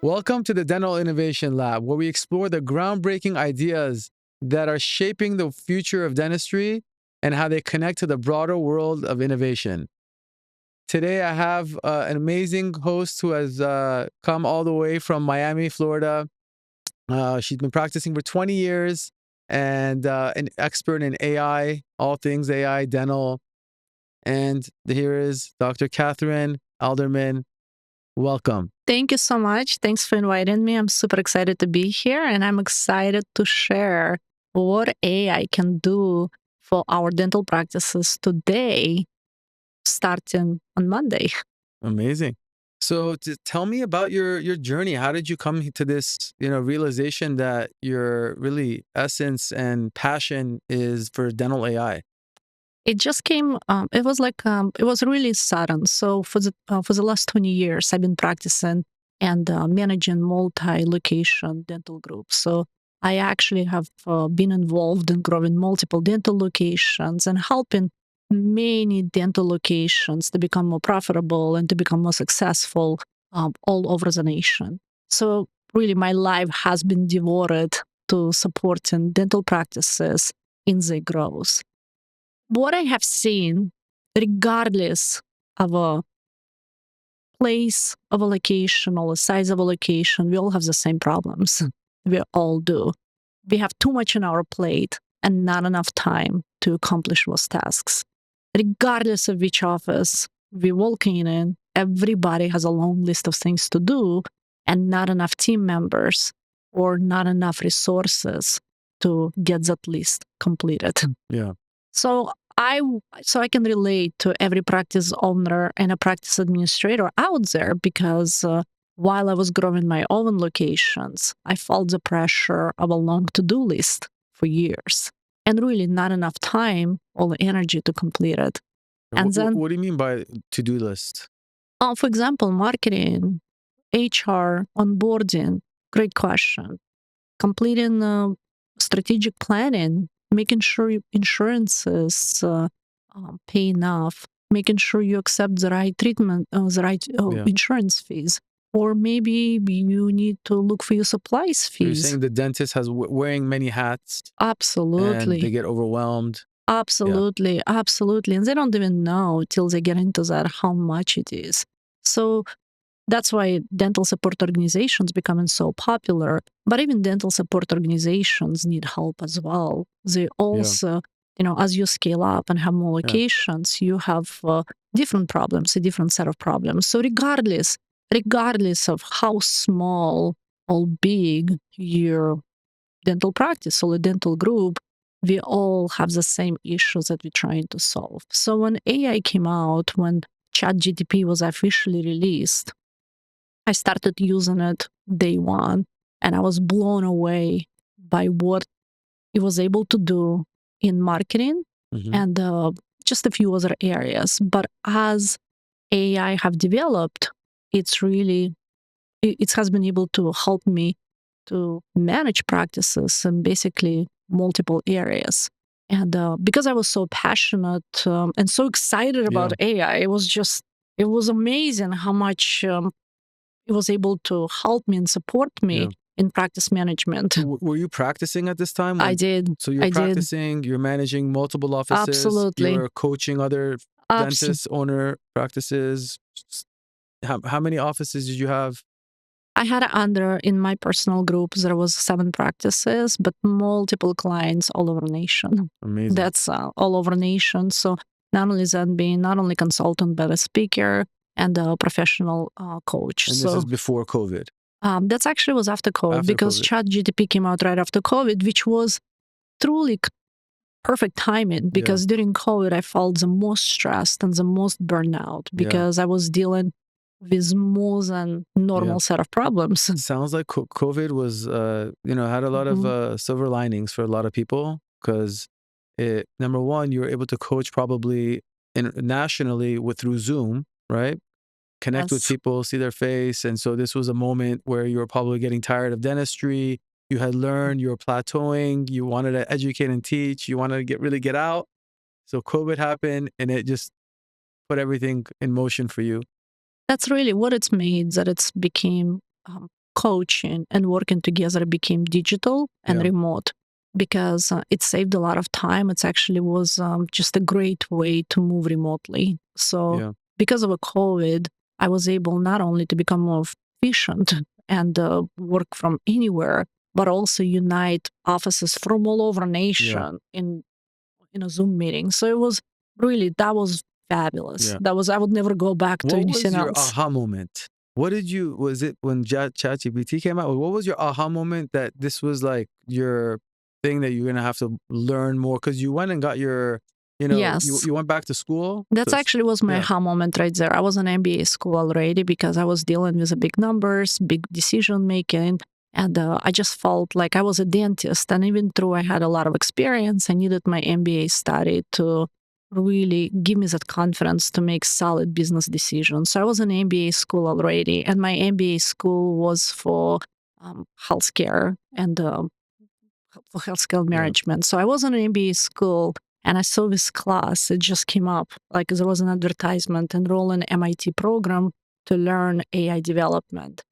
Welcome to the Dental Innovation Lab, where we explore the groundbreaking ideas that are shaping the future of dentistry and how they connect to the broader world of innovation. Today, I have an amazing host who has come all the way from Miami, Florida. She's been practicing for 20 years and an expert in AI, all things AI, dental. And here is Dr. Kathryn Alderman. Welcome. Thank you so much. Thanks for inviting me. I'm super excited to be here, and I'm excited to share what AI can do for our dental practices today, starting on Monday. Amazing. So tell me about your journey. How did you come to this, realization that your really essence and passion is for dental AI? It just came. It was really sudden. So for the last 20 years, I've been practicing and managing multi-location dental groups. So I actually have been involved in growing multiple dental locations and helping many dental locations to become more profitable and to become more successful all over the nation. So really, my life has been devoted to supporting dental practices in their growth. What I have seen, regardless of a place of a location or the size of a location, we all have the same problems. We all do. We have too much on our plate and not enough time to accomplish those tasks. Regardless of which office we walk in, everybody has a long list of things to do and not enough team members or not enough resources to get that list completed. Yeah. So I can relate to every practice owner and a practice administrator out there because while I was growing my own locations, I felt the pressure of a long to-do list for years and really not enough time or the energy to complete it. And then, What do you mean by to-do list? for example, marketing, HR, onboarding, great question. Completing strategic planning, making sure your insurances pay enough, making sure you accept the right treatment, the right Yeah. insurance fees, or maybe you need to look for your supplies So you're fees. saying the dentist has wearing many hats and Absolutely. they get overwhelmed. Yeah. Absolutely, absolutely. And they don't even know till they get into that how much it is. So that's why dental support organizations becoming so popular. But even dental support organizations need help as well. They Yeah. also, as you scale up and have more Yeah. locations, you have different problems, a different set of problems. So regardless of how small or big your dental practice or a dental group, we all have the same issues that we're trying to solve. So when AI came out, when ChatGPT was officially released, I started using it day one, and I was blown away by what it was able to do in marketing Hmm. and just a few other areas. But as AI have developed, it has been able to help me to manage practices in basically multiple areas. And because I was so passionate and so excited about Yeah. AI, it was amazing how much it was able to help me and support me Yeah. in practice management. So were you practicing at this time I when? did. So you're I did. practicing, you're managing multiple offices, Absolutely. you're coaching other Abs- dentists, owner practices. How many offices did you have? I had under in my personal group, there was 7 practices, but multiple clients all over the nation. Amazing. That's all over the nation. So not only that, being not only consultant, but a speaker and a professional coach. And this So is before COVID, that's actually was after COVID after because COVID. ChatGPT came out right after COVID, which was truly perfect timing Yeah. because during COVID, I felt the most stressed and the most burnout Yeah. because I was dealing with more than normal Yeah. set of problems. Sounds like COVID was, had a lot of Mhm. silver linings for a lot of people because number one, you were able to coach probably nationally through Zoom, right? Connect with Yes, people, see their face. And so this was a moment where you were probably getting tired of dentistry. You had learned, you were plateauing, you wanted to educate and teach, you wanted to really get out. So COVID happened and it just put everything in motion for you. that's really what it's made that it's became coaching and working together became digital and Yeah. remote because it saved a lot of time. It actually was just a great way to move remotely. So, Yeah. because of a COVID, I was able not only to become more efficient and work from anywhere, but also unite offices from all over Yeah. nation in a Zoom meeting. So it was really that was fabulous. Yeah. That was I would never go back to What was anything your else. aha moment? What did you, was it when ChatGPT came out? What was your aha moment that this was like your thing that you're going to have to learn more? Because you went and got your, Yes. you went back to school. That's actually was my Yeah. aha moment right there. I was in MBA school already because I was dealing with the big numbers, big decision making, and I just felt like I was a dentist. And even though I had a lot of experience, I needed my MBA study to really give me that confidence to make solid business decisions. So I was in MBA school already, and my MBA school was for healthcare and for healthcare Yeah. management. So I was in an MBA school and I saw this class. It just came up. Like there was an advertisement, enroll in MIT program to learn AI development.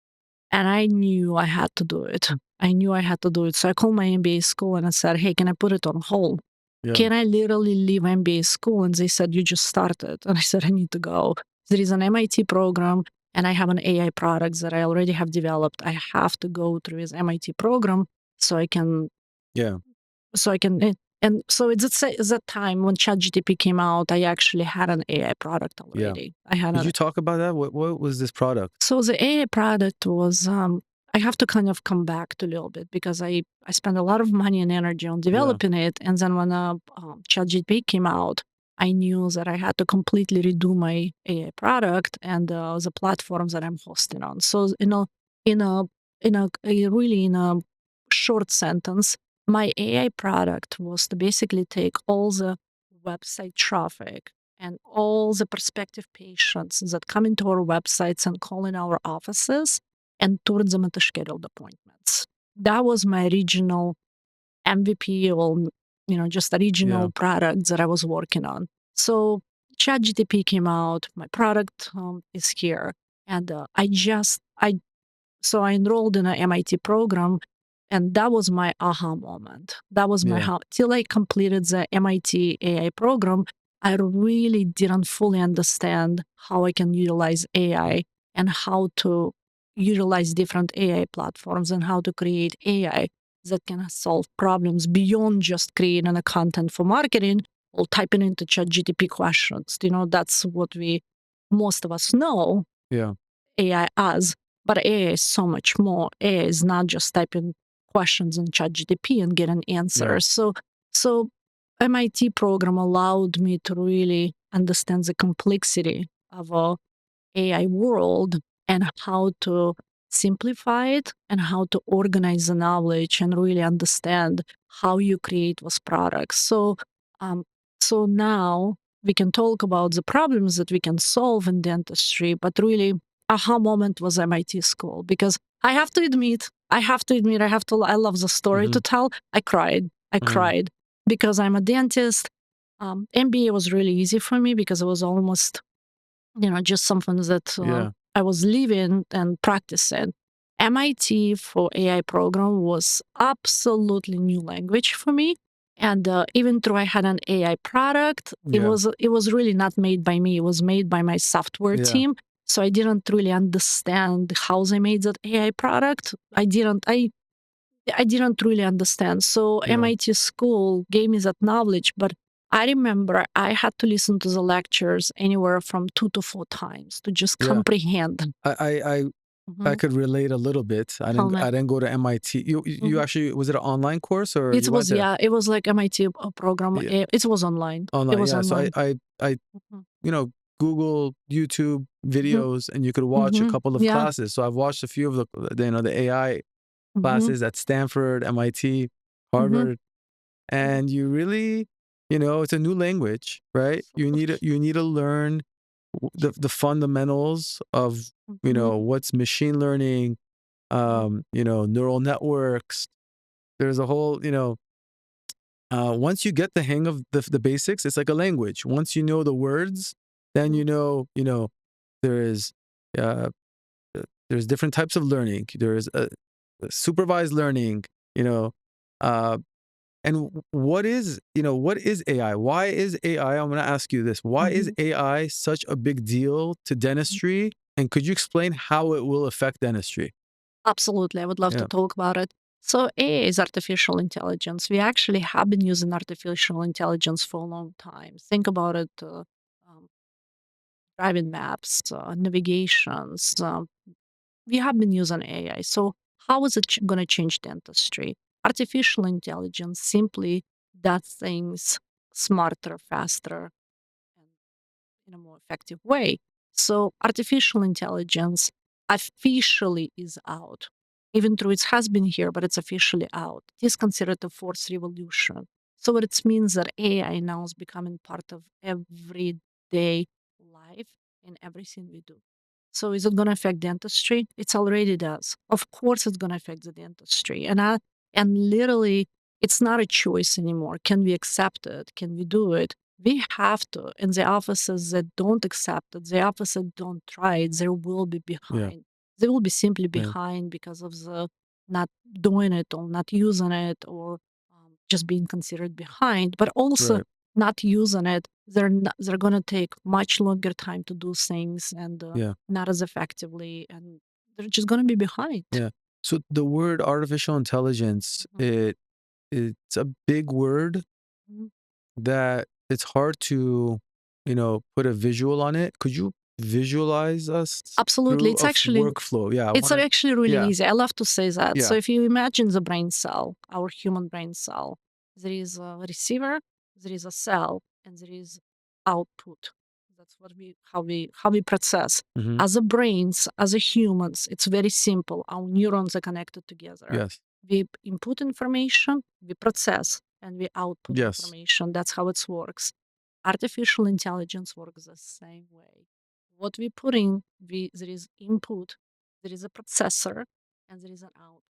And I knew I had to do it. I knew I had to do it. So I called my MBA school and I said, hey, can I put it on hold? Yeah. Can I literally leave MBA school? And they said, you just started. And I said, I need to go. There is an MIT program and I have an AI product that I already have developed. I have to go through this MIT program so I can Yeah. and so it's that time when ChatGPT came out, I actually had an AI product Yeah. already. I had Could a you talk about that? What was this product? so the AI product was I have to kind of come back to a little bit because I spent a lot of money and energy on Yeah. developing it, and then when ChatGPT came out, I knew that I had to completely redo my AI product and the platforms that I'm hosting on. So in a really in a short sentence, my AI product was to basically take all the website traffic and all the prospective patients that come into our websites and call in our offices and turn them into scheduled appointments. That was my original MVP or just Yeah. original product that I was working on. So ChatGTP came out, my product is here, and I enrolled in an MIT program, and that was my aha moment. That was my Yeah. how till I completed the MIT AI program, I really didn't fully understand how I can utilize AI and how to utilize different AI platforms and how to create AI that can solve problems beyond just creating a content for marketing or typing into ChatGPT questions. That's what most of us know Yeah. AI as, but AI is so much more. AI is not just typing questions in ChatGPT and getting Yeah. answers. So MIT program allowed me to really understand the complexity of a AI world and how to simplify it and how to organize the knowledge and really understand how you create those products. Um, so now we can talk about the problems that we can solve in dentistry, but really aha moment was MIT school because I love the story Hmm. to tell. I cried. I Hmm. cried because I'm a dentist. MBA was really easy for me because it was almost just something that Yeah. I was living and practicing. MIT for AI program was absolutely new language for me. And even though I had an AI product, Yeah. it was really not made by me. It was made by my software Yeah. team. So I didn't really understand how they made that AI product. I didn't really understand. So Yeah. MIT school gave me that knowledge, but I remember I had to listen to the lectures anywhere from 2 to 4 times to just Yeah. comprehend. I Mhm. could relate a little bit. I Tell didn't me. I didn't go to MIT. You Mhm. actually, was it an online course or you went there? It was like MIT program. Yeah. It was online. It Online. was Yeah. So online. I Mhm. Google, YouTube Mhm. videos, and you could watch a Mhm. couple of Yeah. classes. So I've watched a few of the AI Mhm. classes at Stanford, MIT, Mhm. Harvard, and you really, it's a new language, right? You need to learn the fundamentals of Mhm. what's machine learning, Mhm. neural networks. There's a whole, once you get the hang of the basics, it's like a language. Once you know the words, then Mhm. there is uh, there's different types of learning. There's a supervised learning, you know, uh, and what is AI? Why is AI? I'm going to ask you this. Why is Mhm. AI such a big deal to Mhm. dentistry? And could you explain how it will affect dentistry? Absolutely, I would love to Yeah. talk about it. So AI is artificial intelligence. We actually have been using artificial intelligence for a long time. Think about it, um, driving maps, navigations. We have been using AI. So how is it going to change dentistry? Artificial intelligence simply does things smarter, faster, and in a more effective way. So artificial intelligence officially is out. Even though it has been here, but it's officially out. It is considered a fourth revolution. So what it means that AI now is becoming part of everyday life in everything we do. So is it going to affect dentistry? It already does. Of course, it's going to affect the dentistry, and literally, it's not a choice anymore. Can we accept it? Can we do it? We have to. And the offices that don't accept it, the offices that don't try it, they will be Yeah. behind. They will be simply Yeah. behind because of the not doing it or not using it or just being considered behind. But also Right. not using it, they're going to take much longer time to do things and Yeah. not as effectively, and they're just going to be behind. Yeah. So the word artificial intelligence, Mhm. it's a big word Mhm. that it's hard to, put a visual on it. Could you visualize us Absolutely. through a workflow? Yeah, I It's want to. actually really Yeah, easy. I love to say that. So yeah. if you imagine the brain cell, our human brain cell, there is a receiver, there is a cell, and there is output. That's what we process. Hmm. As a brains, as a humans, it's very simple. Our neurons are connected together. Yes, We input information, we process, and we output yes, information. That's how it works. Artificial intelligence works the same way. What we put in, there is input, there is a processor, and there is an output.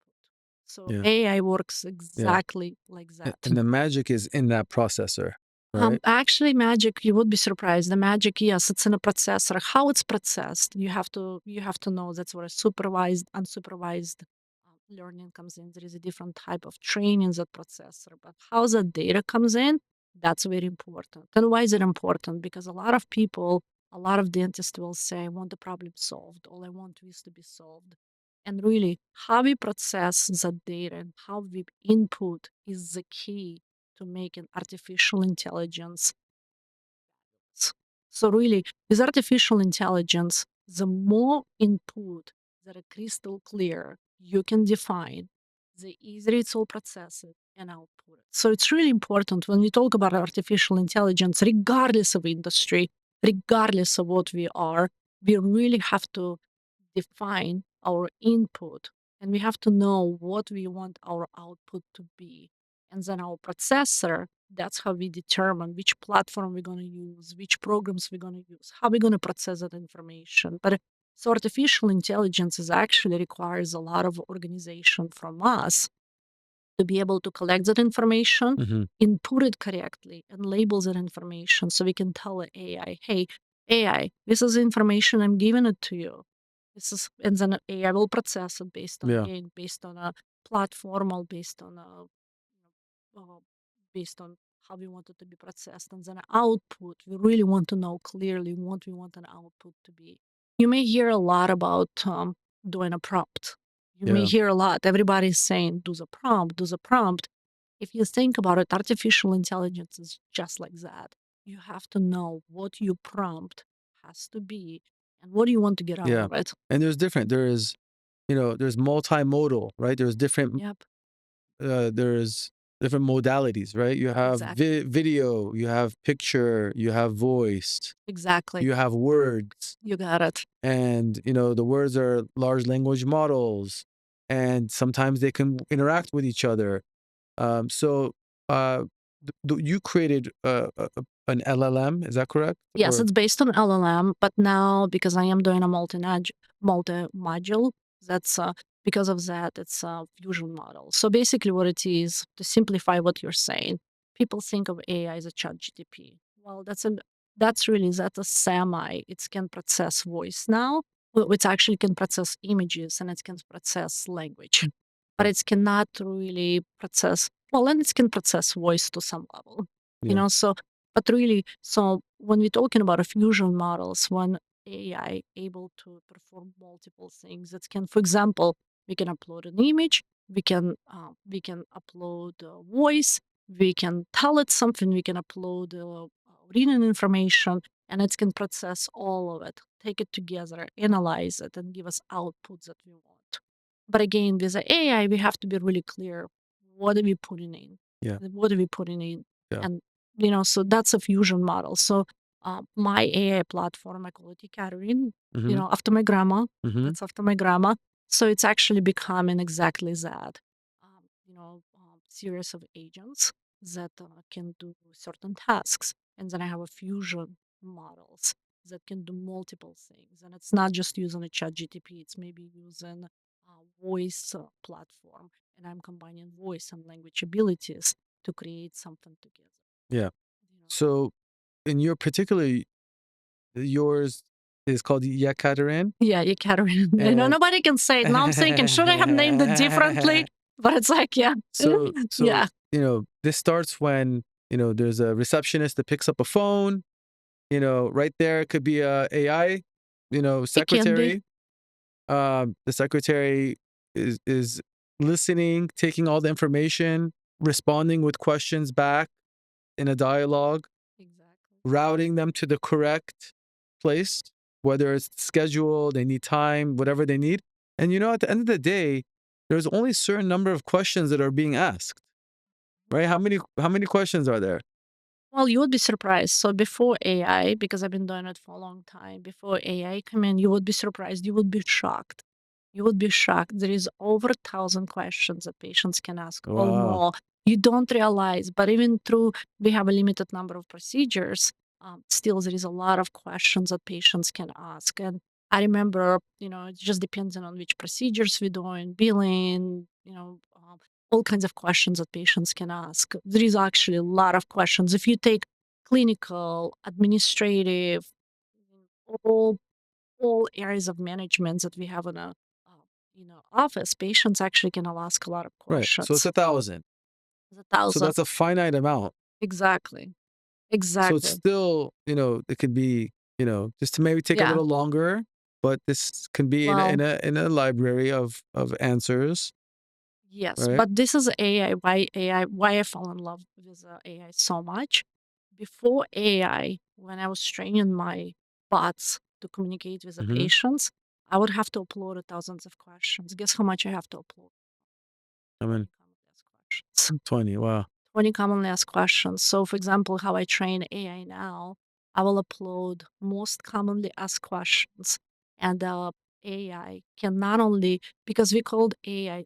So yeah, AI works yeah. exactly like that. And the magic is in that processor, right? Actually, magic, you would be surprised. The magic, yes, it's in a processor. How it's processed, you have to know that's where supervised, unsupervised learning comes in. There is a different type of training that processor, but how the data comes in, that's very important. And why is it important? Because a lot of people, a lot of dentists will say, I want the problem solved, or I want this to be solved. And really, how we process the data and how we input is the key to making artificial intelligence. So really, with artificial intelligence, the more input that are crystal clear you can define, the easier it's all processed and output. So it's really important when we talk about artificial intelligence, regardless of industry, regardless of what we are, we really have to define our input and we have to know what we want our output to be. And then our processor, that's how we determine which platform we're going to use, which programs we're going to use, how we're going to process that information. But so artificial intelligence is actually requires a lot of organization from us to be able to collect that information, Hmm. input it correctly, and label that information so we can tell the AI, hey, AI, this is the information I'm giving it to you. This is, and then AI will process it Yeah, based on a platform or uh, based on how we want it to be processed. And then output, we really want to know clearly what we want an output to be. You may hear a lot about doing a prompt. You may yeah, hear a lot. Everybody's saying, do the prompt, do the prompt. If you think about it, artificial intelligence is just like that. You have to know what your prompt has to be and what do you want to get out yeah. of it. And there's multimodal, right? Yep, There's different modalities, right? You have exactly. video, you have picture, you have voice, Exactly. you have words, You got it. and the words are large language models, and sometimes they can interact with each other. So uh, you created an LLM, is that correct? Yes, Or it's based on LLM, but now because I am doing a multi-module, that's because of that, it's a fusion model. So basically, what it is to simplify what you're saying, people think of AI as a chat GTP. Well, that's a semi. It can process voice now. which actually can process images and it can process language, but Yeah. it cannot really process, well, and it can process voice to some level, Yeah. so, but really, so when we're talking about a fusion models, when AI able to perform multiple things, it can, for example, we can upload an image, we can upload voice, we can tell it something, we can upload reading information, and it can process all of it, take it together, analyze it, and give us outputs that we want. But again, with the AI, we have to be really clear, what are we putting in? Yeah. What are we putting in? Yeah. And so that's a fusion model. So my AI platform, I call it Kathryn, Mm-hmm. after my grandma. Mm-hmm. That's after my grandma. So it's actually becoming exactly that. Series of agents that can do certain tasks, and then I have a fusion models that can do multiple things. And it's not just using a chat GTP, it's maybe using a voice platform. And I'm combining voice and language abilities to create something together. Yeah. You know? So in your particular, yours is called Yekaterinburg, Yeah, Ekaterina. and Nobody can say it. Now I'm thinking, should I have named it differently? But it's like, yeah. so Yeah, this starts when there's a receptionist that picks up a phone. Right there could be a AI, it can be. secretary. The secretary is listening, taking all the information, responding with questions back in a dialogue, Exactly. routing them to the correct place, whether it's schedule, they need time, whatever they need. And at the end of the day, there's only a certain number of questions that are being asked, right? How many questions are there? Well, you would be surprised. So before AI, because I've been doing it for a long time, before AI come in, you would be surprised. You would be shocked. You would be shocked. There is over 1,000 questions that patients can ask or Wow. more. You don't realize, but even through we have a limited number of procedures, still there is a lot of questions that patients can ask. And I remember, it just depends on which procedures we're doing, billing, all kinds of questions that patients can ask. There is actually a lot of questions. If you take clinical, administrative, all all areas of management that we have in a office, patients actually can ask a lot of Right. So it's questions. 1,000. There's a So thousand. that's a finite amount. Exactly. So it's Exactly. still, it could be, just to maybe take a Yeah. little longer, but this can be in a in Well, a in a library of answers, yes, right? but this is AI. Why I fell in love with AI so much. Before AI, when I was training my bots to communicate with the Hmm. patients, I would have to upload thousands of questions. Guess how much I have to upload? I 20 mean, commonly asked questions. 20. Wow. 20 commonly asked questions. So, for example, how I train AI now, I will upload most commonly asked questions, and AI can not only, because we called AI,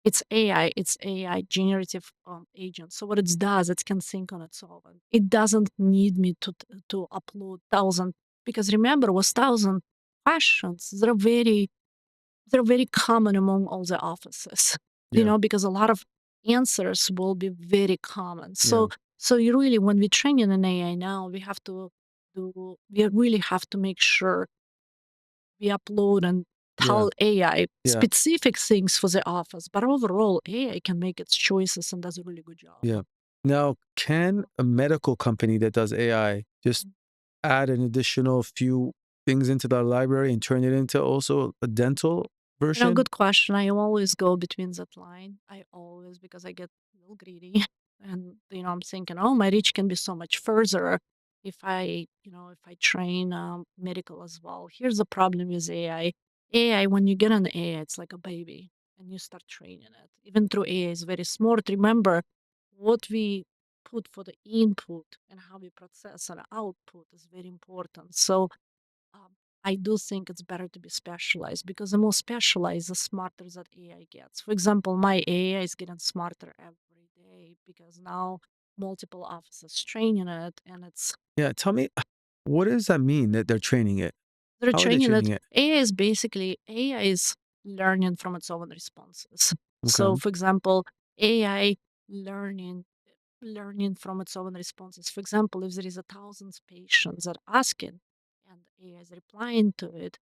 it's AI generative agent. So what it does, it can think on its own. It doesn't need me to upload thousand, because remember, was 1,000 questions. They're very common among all the offices, Yeah. because a lot of answers will be very common. Yeah. So you really, when we train in an AI now, we really have to make sure we upload and Yeah. tell AI Yeah. specific things for the office. But overall, AI can make its choices and does a really good job. Yeah. Now, can a medical company that does AI just add an additional few things into the library and turn it into also a dental version? Good question. I always go between that line. I always, because I get a little greedy. And, I'm thinking, oh, my reach can be so much further if I train medical as well. Here's the problem with AI. AI, when you get an AI, it's like a baby and you start training it. Even through AI is very smart. Remember, what we put for the input and how we process and output is very important. So um, I do think it's better to be specialized, because the more specialized, the smarter that AI gets. For example, my AI is getting smarter every day because now multiple offices training it, and Yeah. Tell me, what does that mean that they're training it? they're How are they training training it. it? AI is learning from its own responses. So, Okay. for example, AI learning learning from its own responses. For example, if there is 1,000 patients that are asking and AI is replying to it,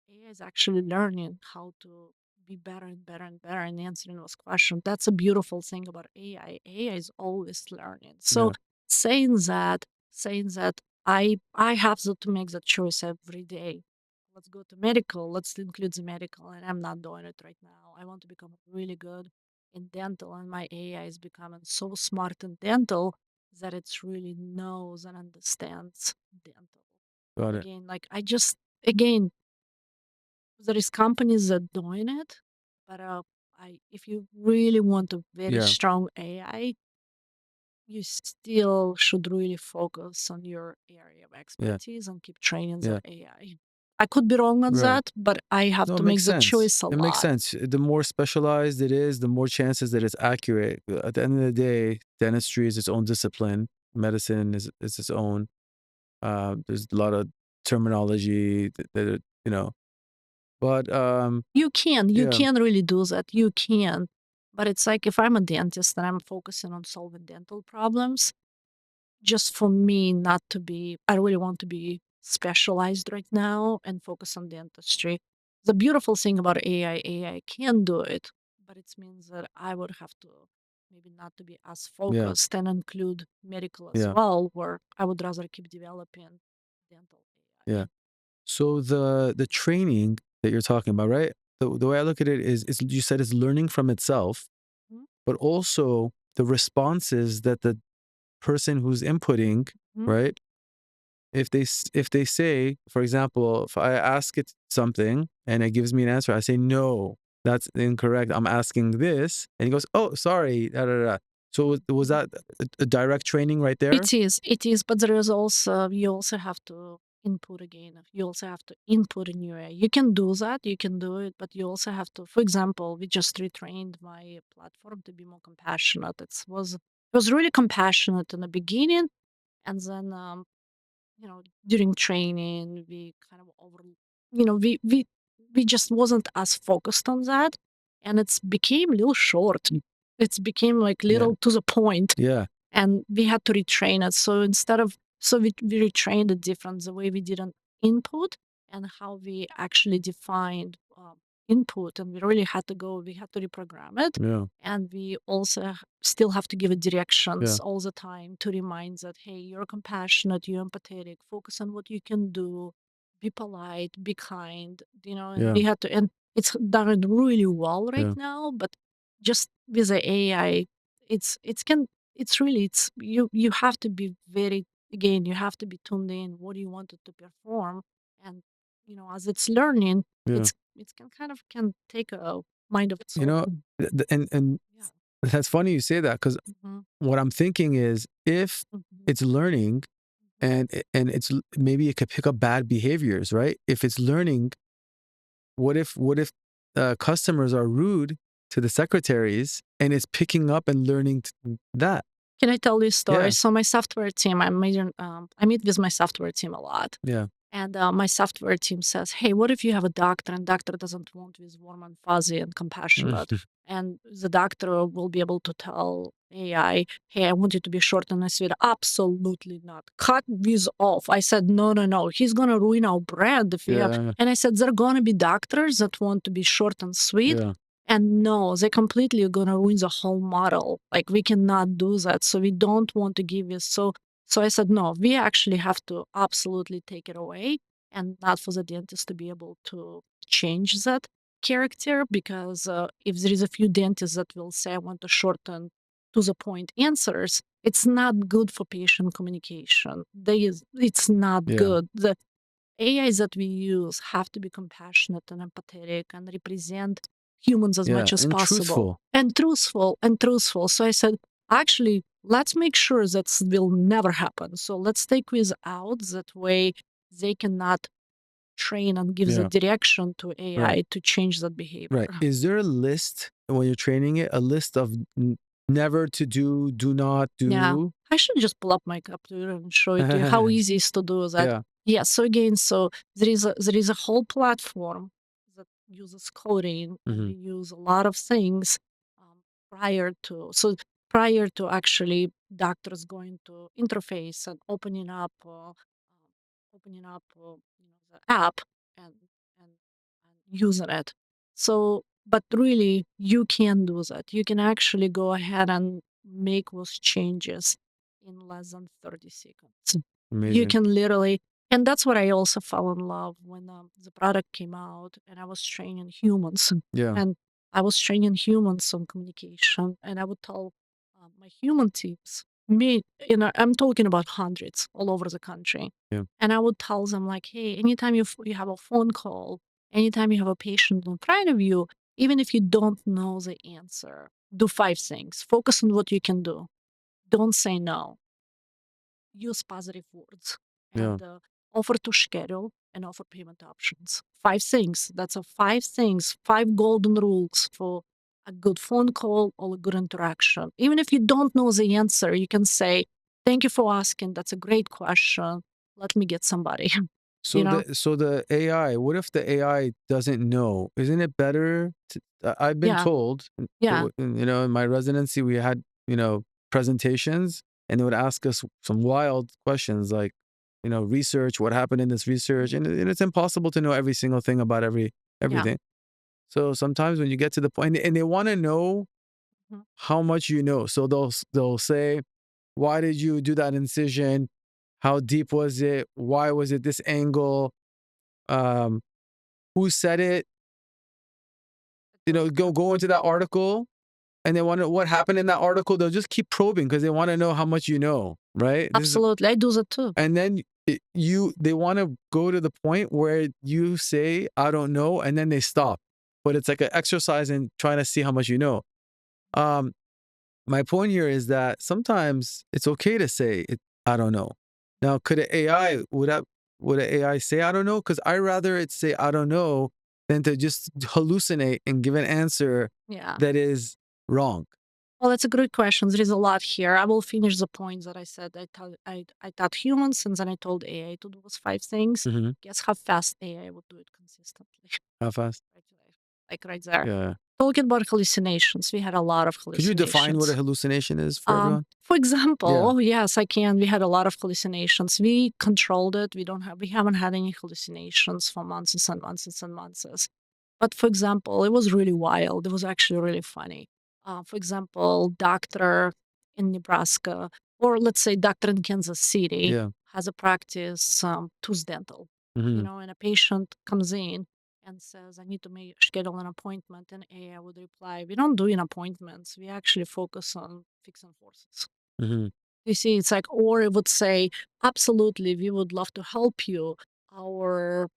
AI is actually learning how to be better and better and better in answering those questions. That's a beautiful thing about AI. AI is always learning. So Yeah. saying that, saying that I have to make that choice every day. Let's go to medical. Let's include the medical, and I'm not doing it right now. I want to become really good in dental, and my AI is becoming so smart in dental that it really knows and understands dental. Got it. Again, like I just again there is companies that doing it, but I if you really want a very Yeah. strong AI, you still should really focus on your area of Yeah. expertise and keep training that Yeah. AI could be wrong on Right. that, but I have No, it to makes make the sense. choice a It makes lot. sense. The more specialized it is, the more chances that it's accurate. At the end of the day, dentistry is its own discipline. Medicine is its own. There's a lot of terminology that. But You yeah, can really do that. You can. But it's like if I'm a dentist and I'm focusing on solving dental problems, just for me not to be I really want to be specialized right now and focus on dentistry. The beautiful thing about AI can do it, but it means that I would have to maybe not to be as yeah, focused and include medical as yeah, well, where I would rather keep developing dental yeah. AI. So the training that you're talking about, right? The way I look at it is you said it's learning from itself, Mhm, but also the responses that the person who's inputting, mhm. right? If they say, for example, if I ask it something and it gives me an answer, I say, "No, that's incorrect. I'm asking this." And he goes, "Oh, sorry." Da, da, da. So was that a direct training right there? It is, but there is also you also have to input again. You also have to input a new AI. You can do that, you can do it, but you also have to. For example, we just retrained my platform to be more compassionate. It was really compassionate in the beginning, and then during training we kind of you know we just wasn't as focused on that, and it's became a little short. It's became like Yeah. little to the point, Yeah. and we had to retrain it. So we retrained it different, the way we did an input and how we actually defined input, and we had to reprogram it, Yeah. and we also still have to give it Yeah. directions all the time to remind that hey, you're compassionate, you're empathetic, focus on what you can do, be polite, be kind, and Yeah. we had to, and it's done it really well right Yeah. now, but just with the AI, it's you have to be very, again, you have to be tuned in what do you want it to perform, and as it's learning, Yeah. it can kind of can take a mind of its You know, own. and Yeah. that's funny you say that because Mhm, what I'm thinking is if mhm, it's learning mhm. and maybe it could pick up bad behaviors, right? If it's learning, what if customers are rude to the secretaries and it's picking up and learning that? Can I tell you a story? Yeah. So my software team, I meet with my software team a lot. Yeah. And my software team says, "Hey, what if you have a doctor and doctor doesn't want with warm and fuzzy and compassionate, and the doctor will be able to tell AI, 'Hey, I want you to be short and sweet.'" Absolutely not. Cut this off. I said, "No, no, no. He's gonna ruin our brand if we have." Yeah. And I said, "There are gonna be doctors that want to be short and sweet." Yeah. And no, they completely are gonna ruin the whole model. Like we cannot do that. So we don't want to give you so I said, no, we actually have to absolutely take it away, and not for the dentist to be able to change that character, because if there is a few dentists that will say, I want to shorten to the point answers, it's not good for patient communication. It's not Yeah. good. The AIs that we use have to be compassionate and empathetic and represent humans as Yeah. much as And possible truthful. and truthful. So I said, actually, let's make sure that will never happen. So let's take quiz out. That way they cannot train and give the Yeah. direction to Right. AI to change that behavior. Right. Is there a list when you're training it, a list of never to do, do not Yeah. do? I should just pull up my computer and show it to you how easy it is to do that. Yeah. Yeah. So again, so there is a whole platform that uses coding, and Hmm. we use a lot of things prior to actually doctors going to interface and opening up the app and and using it. So, but really, you can do that. You can actually go ahead and make those changes in less than 30 seconds. You Amazing. can literally, and that's what I also fell in love when the product came out and I was training humans. Yeah. And I was training humans on communication, and I would tell my human teams, I'm talking about hundreds all over the country. Yeah. And I would tell them, like, hey, anytime you have a phone call, anytime you have a patient in front of you, even if you don't know the answer, do 5 things. Focus on what you can do. Don't say no. Use positive words Yeah. and offer to schedule and offer payment options. 5 things. That's a 5 things, 5 golden rules for a good phone call or a good interaction. Even if you don't know the answer, you can say, thank you for asking. That's a great question. Let me get somebody, you know? So the AI, what if the AI doesn't know? Isn't it better to, I've been Yeah. told, Yeah. in my residency, we had, presentations and they would ask us some wild questions like, research, what happened in this research? And it's impossible to know every single thing about Yeah. everything. So sometimes when you get to the point and they want to know Mhm. how much you know. So they'll say, why did you do that incision? How deep was it? Why was it this angle? Um, who said it? Go into that article and they want to what happened in that article. They'll just keep probing because they want to know how much you know, right? Absolutely. I do that too. And then they want to go to the point where you say, I don't know, and then they stop. But it's like an exercise in trying to see how much you know. Um, my point here is that sometimes it's okay to say I don't know. Now, could an AI would an AI say I don't know? Because I rather it say I don't know than to just hallucinate and give an answer Yeah. that is wrong. Well, that's a great question. There is a lot here. I will finish the points that I said. I taught humans, and then I told AI to do those 5 things. Hmm. Guess how fast AI would do it consistently? How fast? Right away. Like right there. Yeah. Talking about hallucinations, we had a lot of Could you define what a hallucinations. hallucination is for everyone? For example, Yeah. oh yes, I can. We had a lot of hallucinations. We controlled it. We haven't had any hallucinations for months and months and months. But for example, it was really wild. It was actually really funny. For example, doctor in Nebraska, or let's say doctor in Kansas City, Yeah. has a practice, tooth dental. Hmm. And a patient comes in and says, I need to schedule an appointment. And AI would reply, we don't do in appointments. We actually focus on fixing horses. Hmm. You see, it's like, or it would say, absolutely, we would love to help you. Our,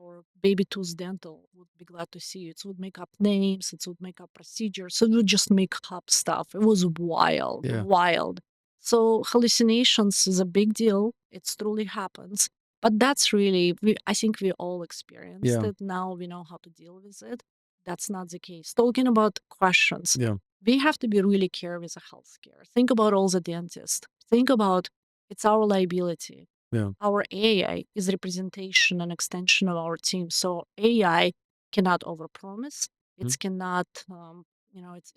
our baby tooth dental would be glad to see you. It would make up names, it would make up procedures, it would just make up stuff. It was wild, Yeah. wild. So hallucinations is a big deal. It truly happens. But that's really, I think we all experienced Yeah. it. Now we know how to deal with it. That's not the case. Talking about questions, Yeah. we have to be really careful with the healthcare. Think about all the dentists. Think about it's our liability. Yeah. Our AI is representation and extension of our team. So AI cannot overpromise. Mhm. It cannot,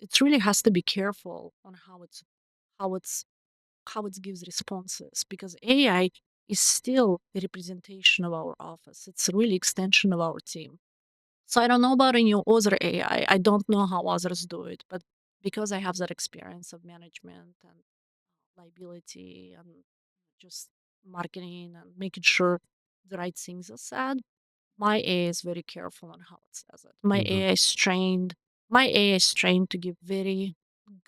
it really has to be careful on how it's how it gives responses because AI is still a representation of our office. It's really extension of our team. So I don't know about any other AI. I don't know how others do it, but because I have that experience of management and liability and just marketing and making sure the right things are said, my AI is very careful on how it says it. My Okay. AI is trained. My AI is trained to give very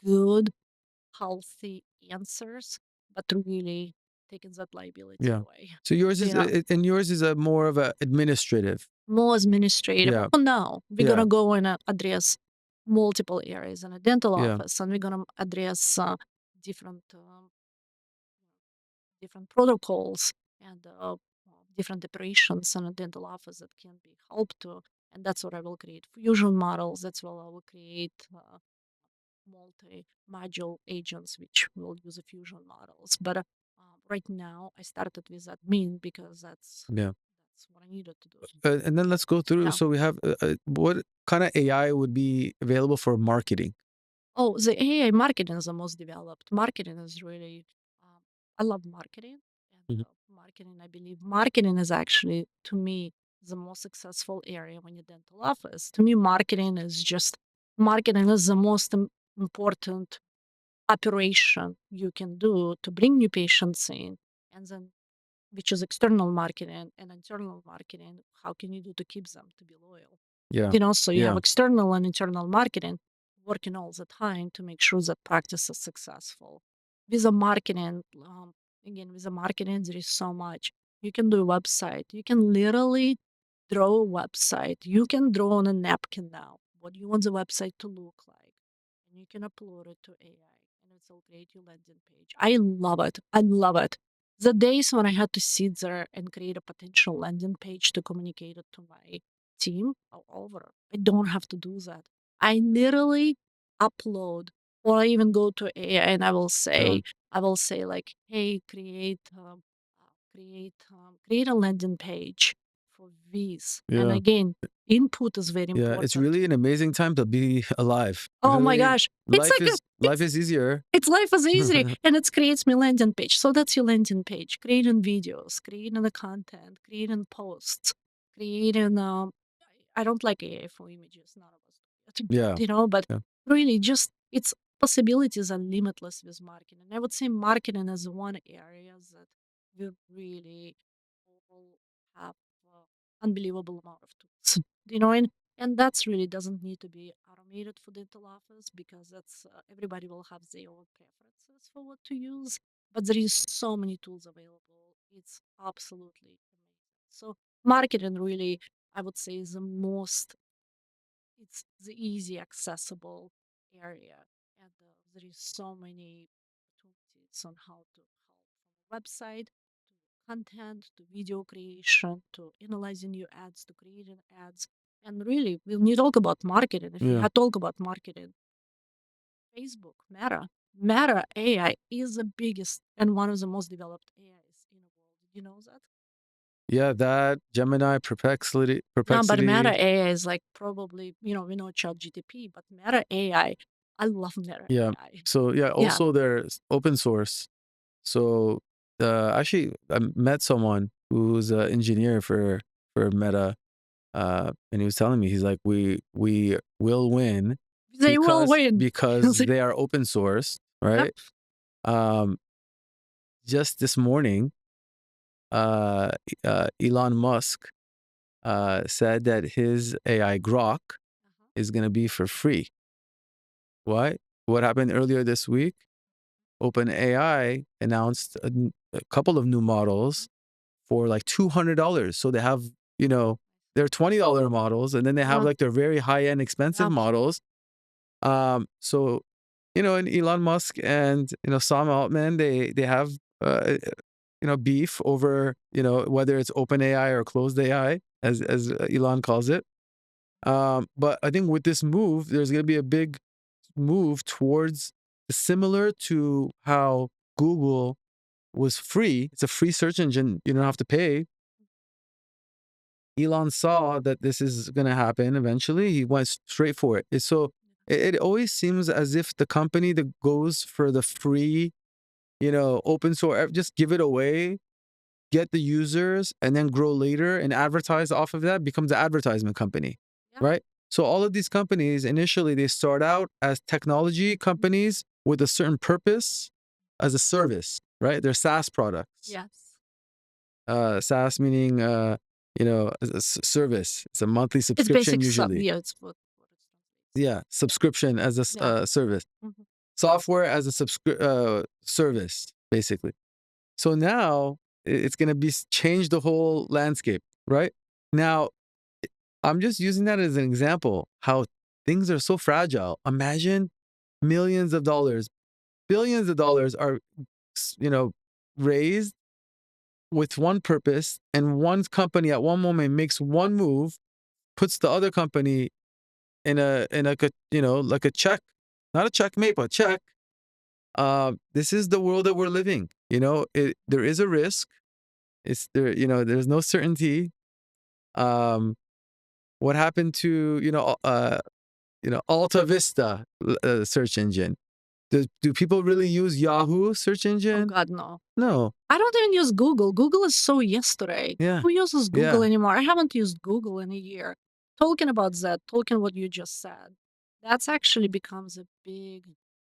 good, healthy answers, but really taking that liability Yeah. away. So yours So, is and yours is a more of a administrative. more administrative. Yeah. Oh, no, we're Yeah. gonna go and address multiple areas in a dental Yeah. office, and we're gonna address different different protocols and different operations in a dental office that can be helped to. And that's what I will create fusion models. That's what I will create multi-module agents, which will use a fusion models. But right now, I started with admin because Yeah. that's what I needed to do. And then let's go through. Yeah. So we have what kind of AI would be available for marketing? Oh, the AI marketing is the most developed. Marketing is really, um, I love marketing. And Mhm. marketing, I believe marketing is actually, to me, the most successful area when you're dental office. To me, marketing is the most important operation you can do to bring new patients in, and then which is external marketing and internal marketing. How can you do to keep them to be loyal? Yeah. So you have Yeah. external and internal marketing working all the time to make sure that practice is successful. With the marketing, again, with the marketing, there is so much. You can do a website. You can literally draw a website. You can draw on a napkin now what you want the website to look like. And you can upload it to AI and it will create your landing page. I love it. I love it. The days when I had to sit there and create a potential landing page to communicate it to my team are over. I don't have to do that. I literally upload, or I even go to AI and Yeah. I will say like, hey, create a landing page for these. And Yeah. again, input is very Yeah. It's important. really an amazing time to be alive. Oh my Really, gosh, it's like life is easier. it's life is easy, and it creates me landing page. So that's your landing page. Creating videos, creating the content, creating posts, creating. I don't like AI for images. None of us do. Yeah. But Yeah. really, just its possibilities are limitless with marketing. I would say marketing is one area that we really all have unbelievable amount of tools. And that's really doesn't need to be automated for dental office because that's everybody will have their own preferences for what to use. But there is so many tools available. It's absolutely amazing. So marketing really, I would say, is the most. It's the easy accessible area, and there is so many opportunities on how to help from a website to content to video creation to analyzing your ads to creating ads. And really, when you talk about marketing, if you Yeah. had talk about marketing, Facebook, Meta AI is the biggest and one of the most developed AIs in the world. Did you know that? Yeah. That Gemini perplexity. No, but Meta Perplexity. AI is like probably, we know ChatGPT, but Meta I love Meta Yeah. AI. So yeah. Yeah. Also, there's open source. So actually, I met someone who's an engineer for Meta, and he was telling me he's like, we will win They will win. because they are open source, Yep. right? Um, just this morning, Elon Musk said that his AI Grok Uh-huh. is going to be for free. Why? What happened earlier this week? OpenAI announced a couple of new models for like $200. So they have, you know, their $20 models, and then they have Uh, like their very high end expensive yep. models. So, and Elon Musk and Sam Altman, they have beef over whether it's OpenAI or closed AI, as Elon calls it. But I think with this move, there's going to be a big move towards similar to how Google was free. It's a free search engine. You don't have to pay. Elon saw that this is going to happen eventually. He went straight for it. So it always seems as if the company that goes for the free, open source, just give it away, get the users, and then grow later and advertise off of that becomes an advertisement company, Yeah. right? So all of these companies initially they start out as technology companies with a certain purpose as a service, right? They're SaaS products. Yes. SaaS meaning service. It's a monthly It's subscription basic usually. yeah, it's what it translates. Yeah, subscription as a Yeah. service. Mhm. Software as a service, basically. So now it's going to be change the whole landscape, right? Now, I'm just using that as an example how things are so fragile. Imagine millions of dollars, billions of dollars are, you know, raised with one purpose, and one company at one moment makes one move, puts the other company in a like a check, not a checkmate, but check. This is the world that we're living. There is a risk. It's there. There's no certainty. Um, what happened to Alta Vista search engine? Do people really use Yahoo search Oh engine? God, no. No. I don't even use Google. Google is so yesterday. Yeah. Who uses Google Yeah. anymore? I haven't used Google in a year. Talking about that, talking what you just said, that's actually becomes a big,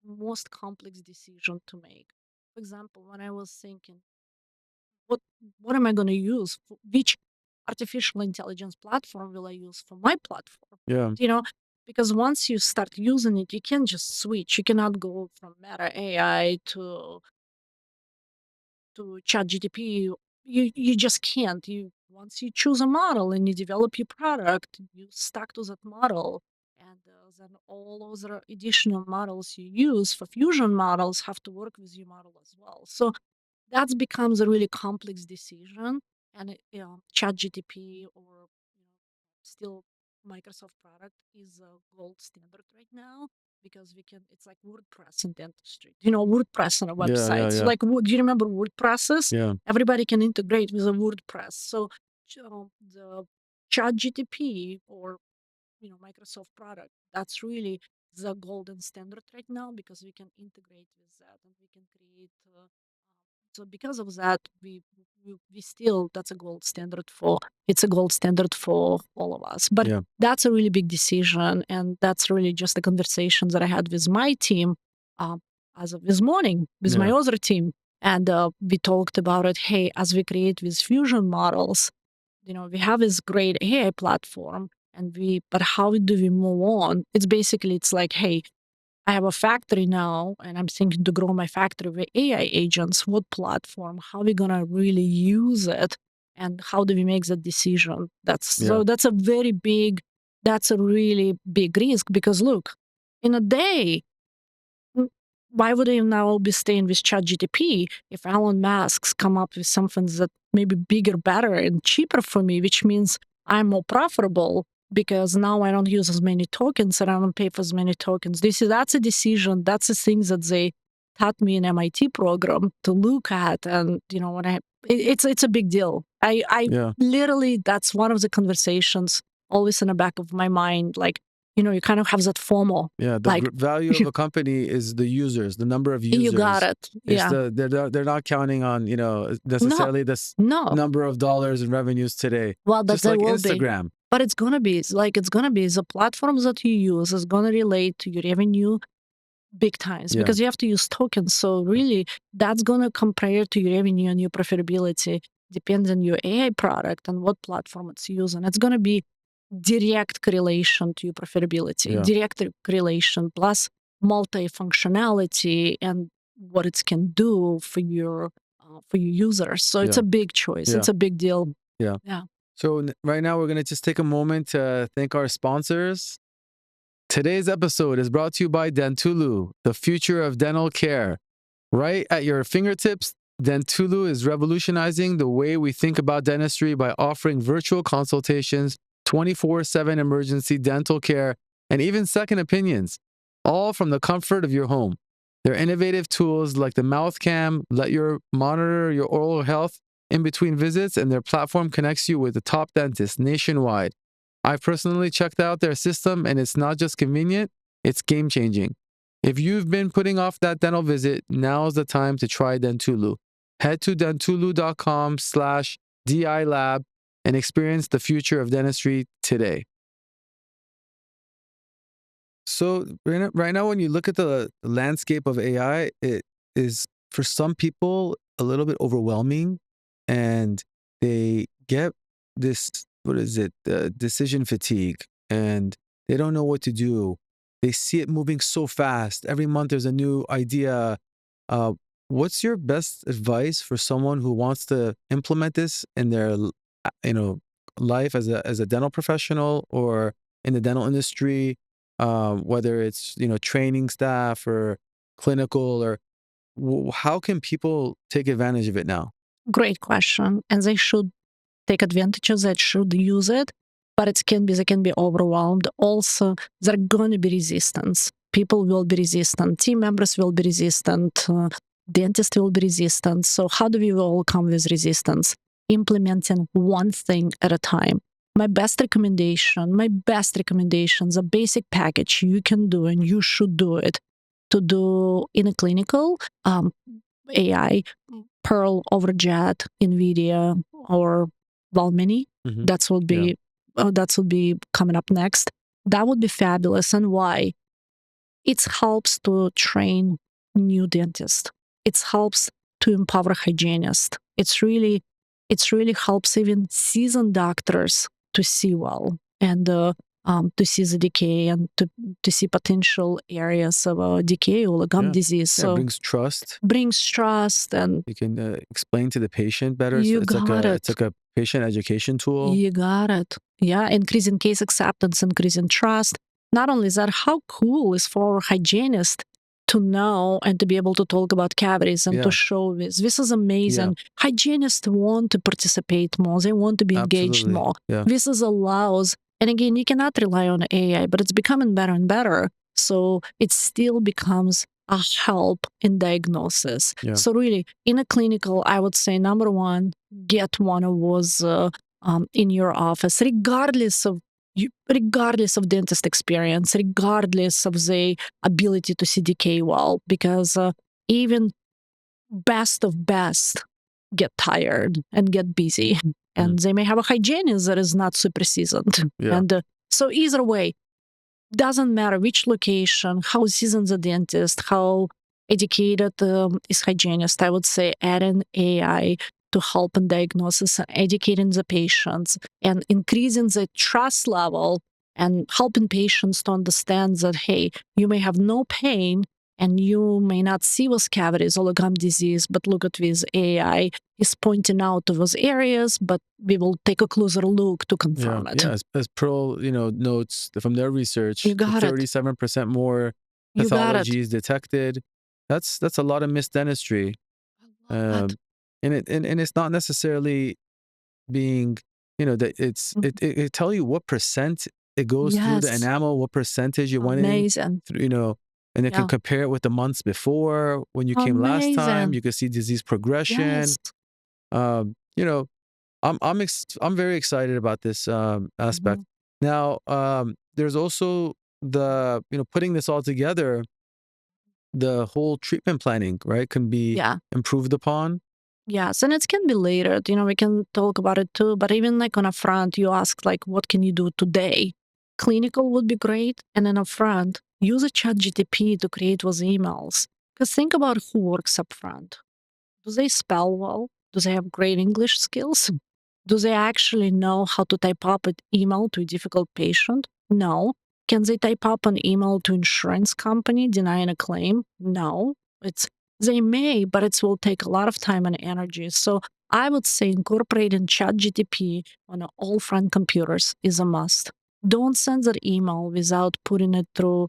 most complex decision to make. For example, when I was thinking, what what am I going to use? Which artificial intelligence platform will I use for my platform? Yeah. You know, because once you start using it, you can't just switch. You cannot go from Meta AI to ChatGPT. You just can't. You once you choose a model and you develop your product, you stuck to that model, and then all those additional models you use for fusion models have to work with your model as well. So that becomes a really complex decision, and ChatGPT or still Microsoft product is a gold standard right now because we can. It's like WordPress in dentistry. WordPress on a Yeah. website. Yeah. So Yeah. like, do you remember WordPresses? Yeah. Everybody can integrate with a WordPress. So the ChatGPT or Microsoft product, that's really the golden standard right now because we can integrate with that and we can create so because of that we still that's a gold standard for it's a gold standard for all of us, but Yeah. that's a really big decision, and that's really just the conversations that I had with my team as of this morning with my Yeah. other team, and we talked about it. Hey, as we create these fusion models, we have this great AI platform, but how do we move on? It's like, hey, I have a factory now, and I'm thinking to grow my factory with AI agents. What platform? How are we gonna really use it? And how do we make that decision? Yeah. That's a really big risk because look, in a day, Mm, why would I now be staying with ChatGPT if Elon Musk's come up with something that maybe bigger, better, and cheaper for me, which means I'm more profitable because now I don't use as many tokens and I don't pay for as many tokens. That's a decision. That's a thing that they taught me in MIT program to look at, and when it's a big deal. I Yeah. literally that's one of the conversations always in the back of my mind. Like you kind of have that FOMO, Yeah. The like. value of a company is the users, the number of You got users. it. It's Yeah. they're not counting on No, necessarily this no. number of dollars in revenues today. Well, but Just there like will be. Instagram. But it's gonna be the platforms that you use is gonna relate to your revenue big times Yeah. because you have to use tokens. So really, that's gonna compare to your revenue and your profitability depends on your AI product and what platform it's using. It's gonna be direct correlation to your profitability, Yeah. direct correlation plus multi-functionality and what it can do for your users. So it's Yeah. a big choice. Yeah. It's a big deal. Yeah. Yeah. So right now we're gonna just take a moment to thank our sponsors. Today's episode is brought to you by Dentulu, the future of dental care. Right at your fingertips, Dentulu is revolutionizing the way we think about dentistry by offering virtual consultations, 24/7 emergency dental care, and even second opinions, all from the comfort of your home. Their innovative tools like the mouth cam let you monitor your oral health in between visits, and their platform connects you with the top dentists nationwide. I've personally checked out their system, and it's not just convenient, it's game changing. If you've been putting off that dental visit, now's the time to try Dentulu. Head to dentulu.com/DILab and experience the future of dentistry today. So right now, when you look at the landscape of AI, it is for some people a little bit overwhelming, and they get this what is it, decision fatigue, and they don't know what to do. They see it moving so fast. Every month there's a new idea. Uh, what's your best advice for someone who wants to implement this in their you know life as a dental professional or in the dental industry? Whether it's training staff or clinical or how can people take advantage of it now? Great question. And they should take advantage of that, should use it, but they can be overwhelmed. Also, there are going to be resistance. People will be resistant. Team members will be resistant. Dentists will be resistant. So how do we overcome this resistance? Implementing one thing at a time. My best recommendations, a basic package you can do and you should do it. to do in a clinical AI, Pearl over Jet, NVIDIA, or Valmini. Mhm. That would be coming up next. That would be fabulous. And why? It helps to train new dentists. It helps to empower hygienists. It's really helps even seasoned doctors to see well and to see the decay and to see potential areas of decay or gum disease. Yeah, it So brings trust. and You can explain to the patient better. So you got it's it. like a patient education tool. You got it. Yeah, increasing case acceptance, increasing trust. Not only that, how cool is for a hygienist to know and to be able to talk about cavities and to Yeah, show this. This is yeah, amazing. Hygienists want to participate more. They want to be engaged absolutely. more. Yeah, This is allows, and again, you cannot rely on AI, but it's becoming better and better. So it still becomes a help in diagnosis. yeah, So really, in a clinical, I would say number one, get one of those in your office, regardless of dentist experience, regardless of the ability to see decay well, because even best of best get tired and get busy, mhm, and they may have a hygienist that is not super seasoned, yeah, and so either way, doesn't matter which location, how seasoned the dentist, how educated is hygienist. I would say adding AI to help in diagnosis and educating the patients and increasing the trust level and helping patients to understand that, hey, you may have no pain and you may not see with cavities or gum disease, but look at this AI is pointing out to those areas, but we will take a closer look to confirm it. yeah. As Pearl, notes from their research, You got it. 37% more You got it. pathologies detected. That's a lot of missed dentistry. I love that. Um, and it's not necessarily being, that Mhm. it tell you what percent it goes through the Yes. enamel, what percentage it went in Amazing. through, and it can Yeah. compare it with the months before when you came last time. Amazing. You can see disease progression. Yes. Um, you know, I'm very excited about this aspect. Mhm. Now, there's also the putting this all together. The whole treatment planning, right, can be Yeah. improved upon. Yes. And it can be later. We can talk about it too. But even like on a front, you ask like, what can you do today? Clinical would be great. And then up front, use a chat GTP to create those emails. Because think about who works up front. Do they spell well? Do they have great English skills? Do they actually know how to type up an email to a difficult patient? No. Can they type up an email to insurance company denying a claim? No. It's they may, but it will take a lot of time and energy. So I would say incorporating ChatGTP on all front computers is a must. Don't send that email without putting it through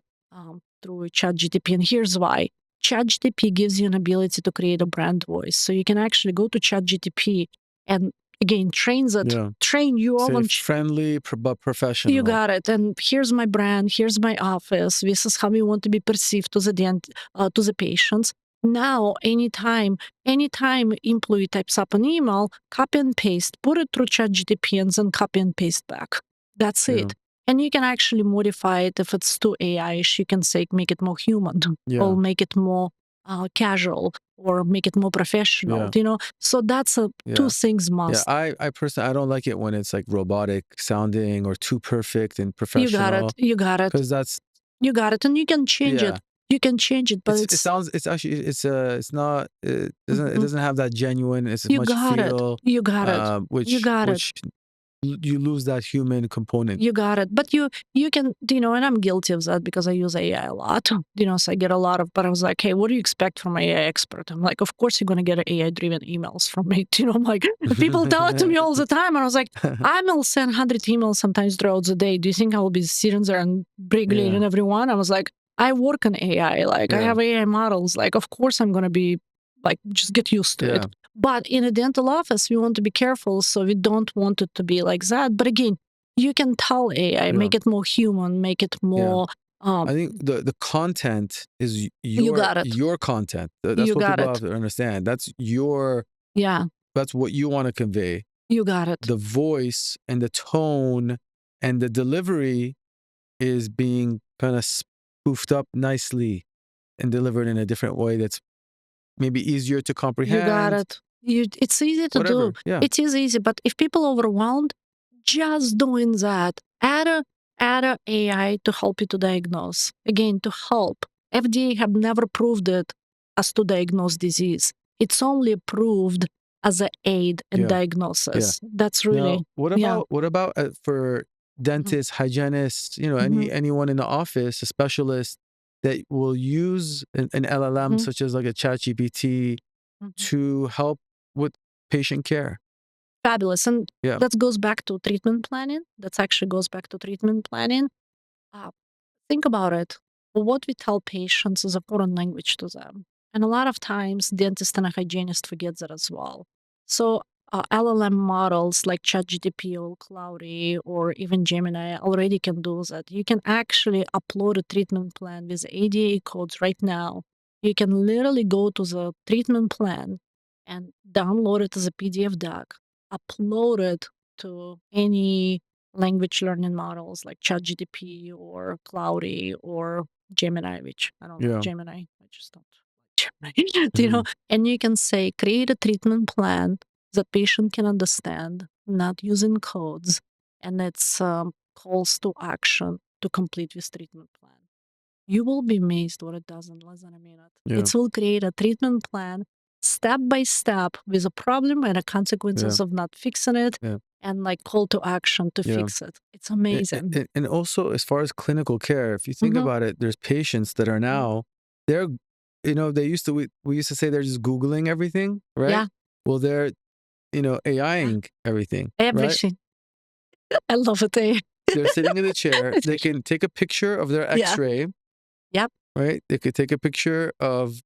ChatGTP. And here's why. ChatGTP gives you an ability to create a brand voice. So you can actually go to ChatGTP and again Yeah. train your Say own. friendly but You professional. got it. And here's my brand. Here's my office. This is how we want to be perceived to to the patients. Now, anytime employee types up an email, copy and paste, put it through ChatGTP, and then copy and paste back. That's Yeah. it. And you can actually modify it if it's too AI-ish. You can say make it more human, Yeah. or make it more casual, or make it more professional. Yeah. So that's two Yeah. things Yeah. must. I personally I don't like it when it's like robotic sounding or too perfect and You got it. professional You got it. because that's You got it, and you can change it. yeah. You can change it, but It it's sounds it's not it mhm. doesn't have that genuine as You much got it. feel You got it. You got it. which you lose that human component. You got it. But you can, and I'm guilty of that because I use AI a lot. So I get a lot of, but I was like, hey, what do you expect from an AI expert? I'm like, of course you're gonna get AI driven emails from me. I'm like, people tell it to me all the time. And I was like, I will send 100 emails sometimes throughout the day. Do you think I will be sitting there and regulating Yeah. everyone? I was like, I work on AI. Like I Yeah. have AI models. Like, of course I'm gonna be like, just get used to it. Yeah. But in a dental office, we want to be careful. So we don't want it to be like that. But again, you can tell AI, Yeah. make it more human, make it Yeah. more. I think the content is You got it. your content. That's You what got people it. have to understand. Yeah, That's what you want to convey. you got it. The voice and the tone and the delivery is being kind of spoofed up nicely and deliver it in a different way that's maybe easier to comprehend. You got it. It's easy to Whatever. do. Yeah. It is easy, but if people overwhelmed, just doing that, add a AI to help you to diagnose. Again, to help. FDA have never proved it as to diagnose disease. It's only approved as an aid in Yeah. diagnosis. That's really Now, what yeah. about for Mhm. dentists, hygienists, Mhm. anyone in the office, a specialist that will use an LLM Mhm. such as like a ChatGPT Mhm. to help with patient care? Fabulous. And Yeah. that goes back to treatment planning. That actually goes back to treatment planning. Uh, think about it. What we tell patients is a foreign language to them. And a lot of times, dentist and a hygienist forget that as well. So, LLM models like ChatGPT or Cloudy or even Gemini already can do that. You can actually upload a treatment plan with ADA codes right now. You can literally go to the treatment plan and download it as a PDF doc, upload it to any language learning models like ChatGPT or Cloudy or Gemini, which I don't like Yeah. Gemini. I just don't like Gemini. Mhm. And you can say, create a treatment plan that patient can understand, not using codes, and it's calls to action to complete this treatment plan. You will be amazed what it does in less than a minute. Yeah. It will create a treatment plan step by step with a problem and the consequences of not fixing it Yeah. and like call to action to Yeah. fix it. It's amazing. And also, as far as clinical care, if you think Mhm. about it, there's patients that are now, they're, they used to, we used to say they're just Googling everything, right? Yeah, Well, they're, yeah, AIing everything, right? everything. I love it. Eh? They're sitting in the chair. They can take a picture of their Yeah. x-ray, Yep. right? They could take a picture of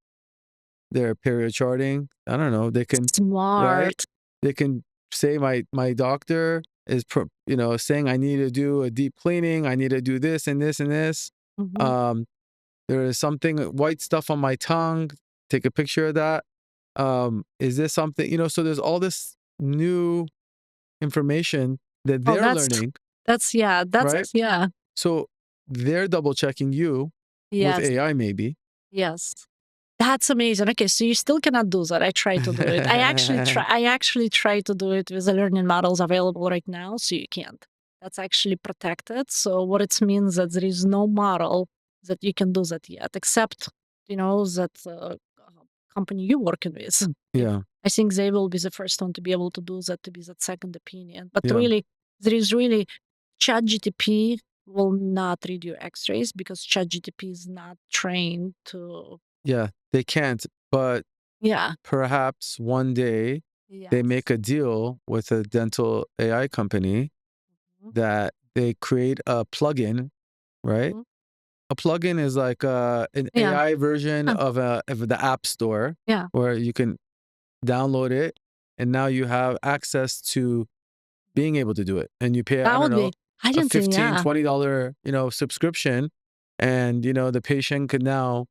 their period charting. I don't know. They can, right? Smart. They can say my doctor is saying I need to do a deep cleaning, I need to do this and this and this. Mhm. Um, there is something white stuff on my tongue. Take a picture of that. Is this something, so there's all this new information that Oh, they're learning, that's right? yeah. So they're double checking you with Yes. AI maybe. Yes. That's amazing. Okay, so you still cannot do that. I try to do it. I actually try to do it with the learning models available right now, so you can't. That's actually protected. So what it means that there is no model that you can do that yet, except that company you're working with. Yeah. I think they will be the first one to be able to do that, to be that second opinion. But Yeah. really, there is really ChatGPT will not read your X-rays because ChatGPT is not trained to. Yeah. They can't, but Yeah. perhaps one day they Yes. make a deal with a dental AI company Mhm. that they create a plugin, right? Mhm. A plugin is like an Yeah. AI version Huh. of the App Store Yeah. where you can download it and now you have access to being able to do it. And you pay, I That don't would know, be. I a didn't think. $15, Yeah. $20, subscription. And, the patient could now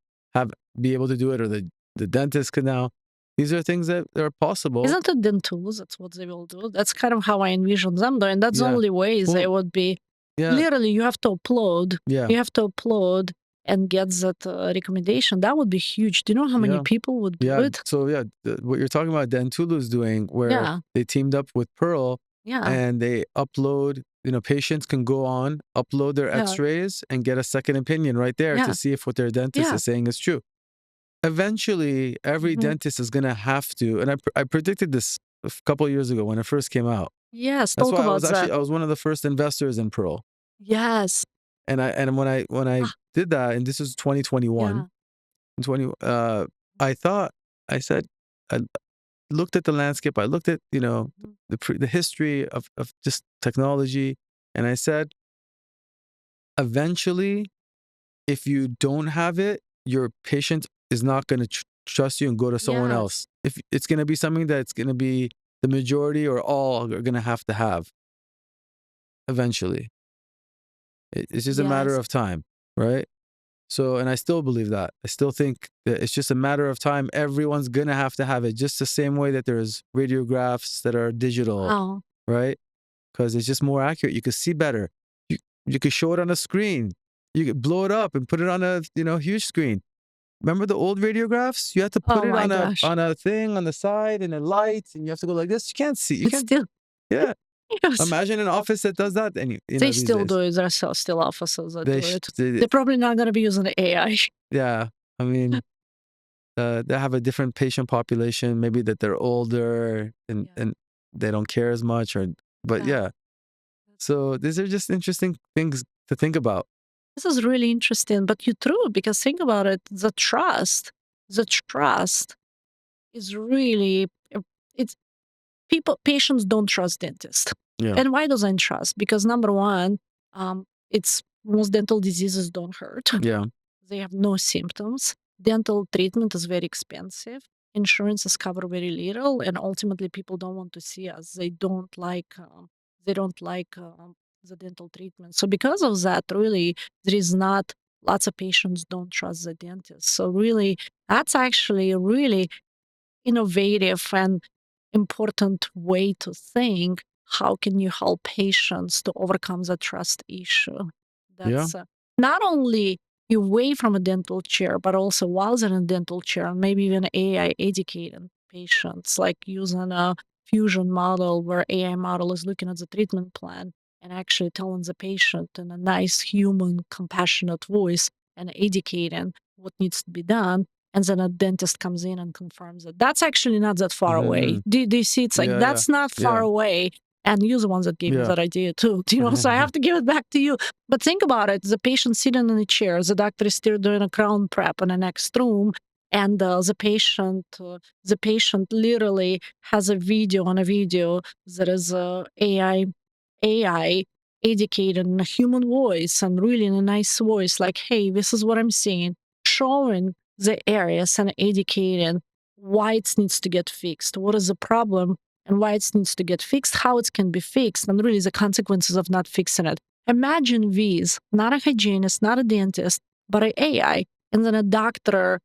be able to do it, or the dentist could now. These are things that are possible. Isn't it then tools? That's what they will do. That's kind of how I envision them doing. That's the Yeah. only way they Well, would be. yeah. Literally, you have to upload. Yeah. You have to upload and get that recommendation. That would be huge. Do you know how many Yeah. people would do Yeah. it? So, yeah, what you're talking about, Dentulu's doing, where Yeah. they teamed up with Pearl Yeah. and they upload, patients can go on, upload their Yeah. x-rays and get a second opinion right there Yeah. to see if what their dentist Yeah. is saying is true. Eventually, every Mhm. dentist is going to have to, and I predicted this a couple of years ago when it first came out. Yes. That's Talk why about that. I was one of the first investors in Pearl. Yes. And when I Ah, did that, and this is 2021, yeah. and I thought, I said, I looked at the landscape, I looked at, Mhm. the history of just technology, and I said, eventually, if you don't have it, your patient is not going to trust you and go to someone Yes. else. If it's going to be something that's going to be the majority or all are going to have eventually. It's just a matter Yes. of time, right? So, and I still believe that. I still think that it's just a matter of time. Everyone's going to have it, just the same way that there's radiographs that are digital, Wow. right? Because it's just more accurate. You can see better. You, you could show it on a screen. You could blow it up and put it on a huge screen. Remember the old radiographs? You had to put Oh it my gosh. on a thing on the side and a light, and you have to go like this. You can't see. You It's can't. still Yeah. yes. Imagine an office that does that. And They these still days do it. There are still officers that they, do it. they They're probably not gonna be using the AI. yeah. I mean, they have a different patient population. Maybe that they're older and Yeah. they don't care as much. Or but No. yeah. So these are just interesting things to think about. This is really interesting, but you're true because think about it, the trust is really it's patients don't trust dentists. Yeah. And why doesn't trust? Because number one, it's most dental diseases don't hurt. Yeah. They have no symptoms. Dental treatment is very expensive. Insurances cover very little, and ultimately, people don't want to see us. They don't like the dental treatment. So because of that, really, there is not lots of patients don't trust the dentist. So really, that's actually really innovative and important way to think how can you help patients to overcome the trust issue Yeah. that's not only away from a dental chair but also while they're in a dental chair and maybe even AI educating patients like using a fusion model where AI model is looking at the treatment plan and actually telling the patient in a nice human compassionate voice and educating what needs to be done and then a dentist comes in and confirms it. That's actually not that far away. Mhm. Do you see? It's like Yeah. Yeah. that's not far Yeah. away. And you're the ones that gave me Yeah. that idea too. So I have to give it back to you. But think about it: the patient sitting in a chair, the doctor is still doing a crown prep in the next room, and the patient literally has a video on a video that is AI educated in a human voice and really in a nice voice, like, "Hey, this is what I'm seeing," showing the areas and educating why it needs to get fixed, what is the problem and why it needs to get fixed, how it can be fixed, and really the consequences of not fixing it. Imagine these, not a hygienist, not a dentist, but an AI, and then a doctor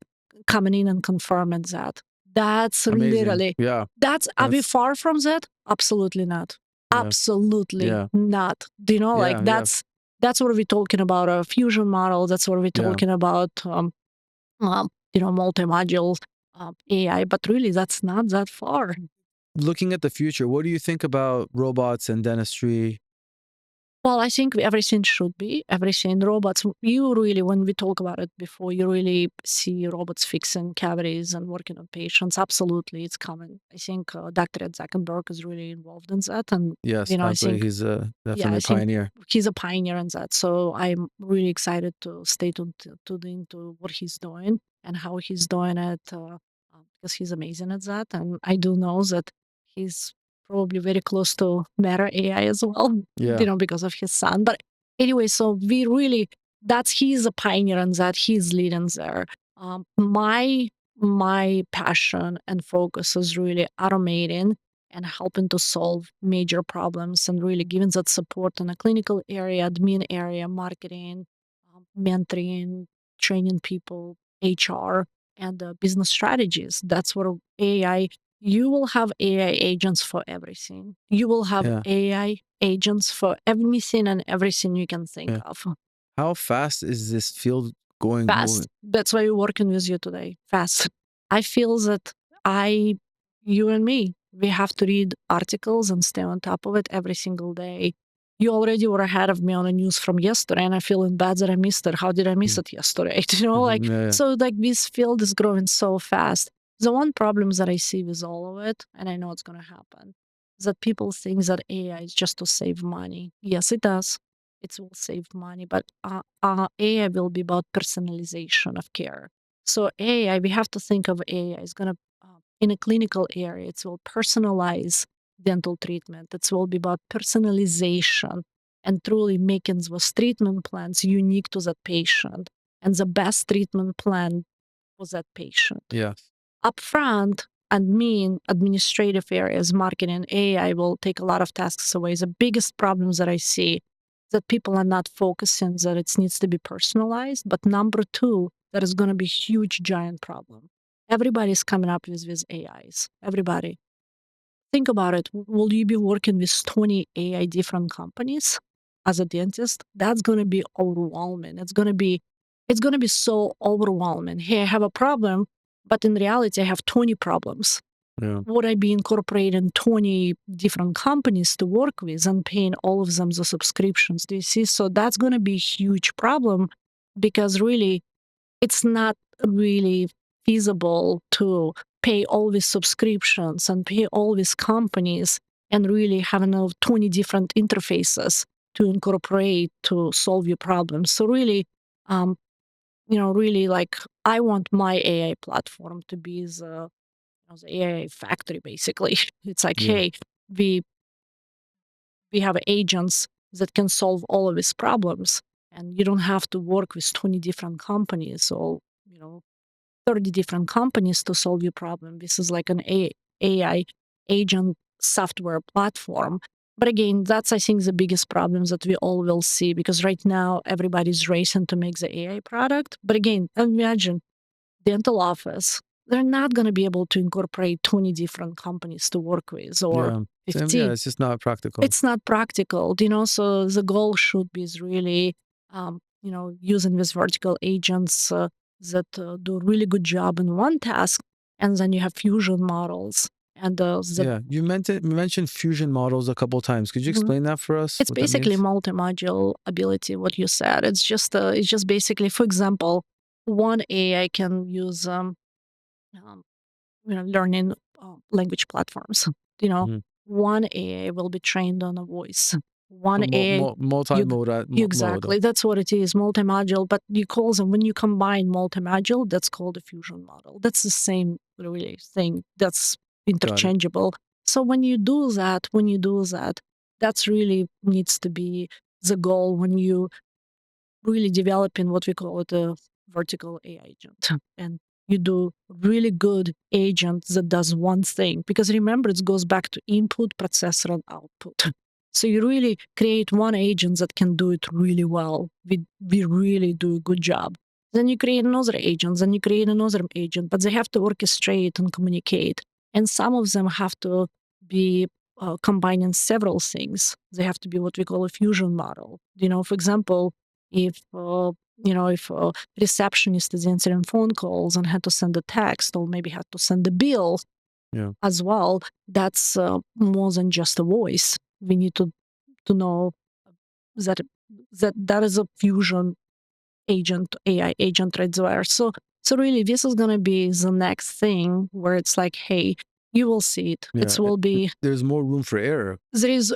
coming in and confirming that. That's Amazing. literally, Yeah. are we That's far from that? Absolutely not. yeah. Absolutely Yeah. not. Like Yeah. Yeah. that's what we're talking about a fusion model. That's what we're Yeah. talking about multi-module AI, but really that's not that far. Looking at the future, what do you think about robots and dentistry? Well, I think everything should be everything robots. You really, when we talk about it before, you really see robots fixing cavities and working on patients. Absolutely, it's coming. I think Dr. Ed Zuckerberg is really involved in that, and Yes, I absolutely. think He's yeah, definitely I a think pioneer. he's a pioneer in that. So I'm really excited to stay tuned into what he's doing and how he's doing it because he's amazing at that. And I do know that he's probably very close to Meta AI as well, Yeah. because of his son. But anyway, so we really he's a pioneer in that. He's leading there. My passion and focus is really automating and helping to solve major problems and really giving that support in a clinical area, admin area, marketing, mentoring, training people, HR, and business strategies. That's what AI, you will have AI agents for everything. You will have Yeah. AI agents for everything and everything you can think Yeah. of. How fast is this field moving? Fast. That's why we're working with you today. Fast. I feel that you and me, we have to read articles and stay on top of it every single day. You already were ahead of me on the news from yesterday, and I feeling bad that I missed it. How did I miss Mm. it yesterday? Yeah. So like this field is growing so fast. The one problem that I see with all of it, and I know it's gonna happen, is that people think that AI is just to save money. Yes, it does. It will save money, but AI will be about personalization of care. So AI, we have to think of AI is going to, in a clinical area, it will personalize dental treatment. It will be about personalization and truly making those treatment plans unique to that patient and the best treatment plan for that patient. Yeah. Upfront, admin, administrative areas, marketing, AI will take a lot of tasks away. The biggest problems that I see that people are not focusing that it needs to be personalized. But number two, that is going to be huge, giant problem. Everybody's coming up with these AIs. Everybody. Think about it. Will you be working with 20 AI different companies as a dentist? That's going to be overwhelming. It's going to be it's going to be so overwhelming. Hey, I have a problem, but in reality, I have 20 problems. Yeah. Would I be incorporating 20 different companies to work with and paying all of them the subscriptions? Do you see? So that's going to be a huge problem because really it's not really feasible to pay all these subscriptions and pay all these companies and really have 20 different interfaces to incorporate to solve your problems. So really, um, really like I want my AI platform to be the AI factory, basically. It's like, Yeah. hey, we we have agents that can solve all of these problems, and you don't have to work with 20 different companies or 30 different companies to solve your problem. This is like an AI agent software platform. But again, that's I think the biggest problems that we all will see because right now everybody's racing to make the AI product. But again, imagine dental office, they're not going to be able to incorporate 20 different companies to work with or Yeah. Same. Yeah. 50. It's just not practical. It's not practical, so the goal should be is really using these vertical agents that do a really good job in one task, and then you have fusion models and that Yeah. You mentioned fusion models a couple times. Could you Mhm. explain that for us? It's What that basically means? multi-module ability. What you said, it's just basically, for example, one AI can use um, learning language platforms. You know, Mhm. one AI will be trained on a voice. So One AI, you multimodal. exactly that's what it is, multi-module. But you call them when you combine multi-module, that's called a fusion model. That's the same really thing. That's Got it. interchangeable. So when you do that, that's really needs to be the goal when you really developing what we call it a vertical AI agent. And you do really good agent that does one thing. Because remember, it goes back to input, processor, and output. So you really create one agent that can do it really well. We really do a good job. Then you create another agent, then you create another agent, but they have to orchestrate and communicate. And some of them have to be combining several things. They have to be what we call a fusion model. For example, if if receptionist is answering phone calls and had to send a text or maybe had to send a bill Yeah. as well, that's more than just a voice. We need to know that that is a fusion agent, AI agent right there. So really, this is gonna be the next thing where it's like, hey, you will see it. It Yeah. will be There's more room for error, right? there is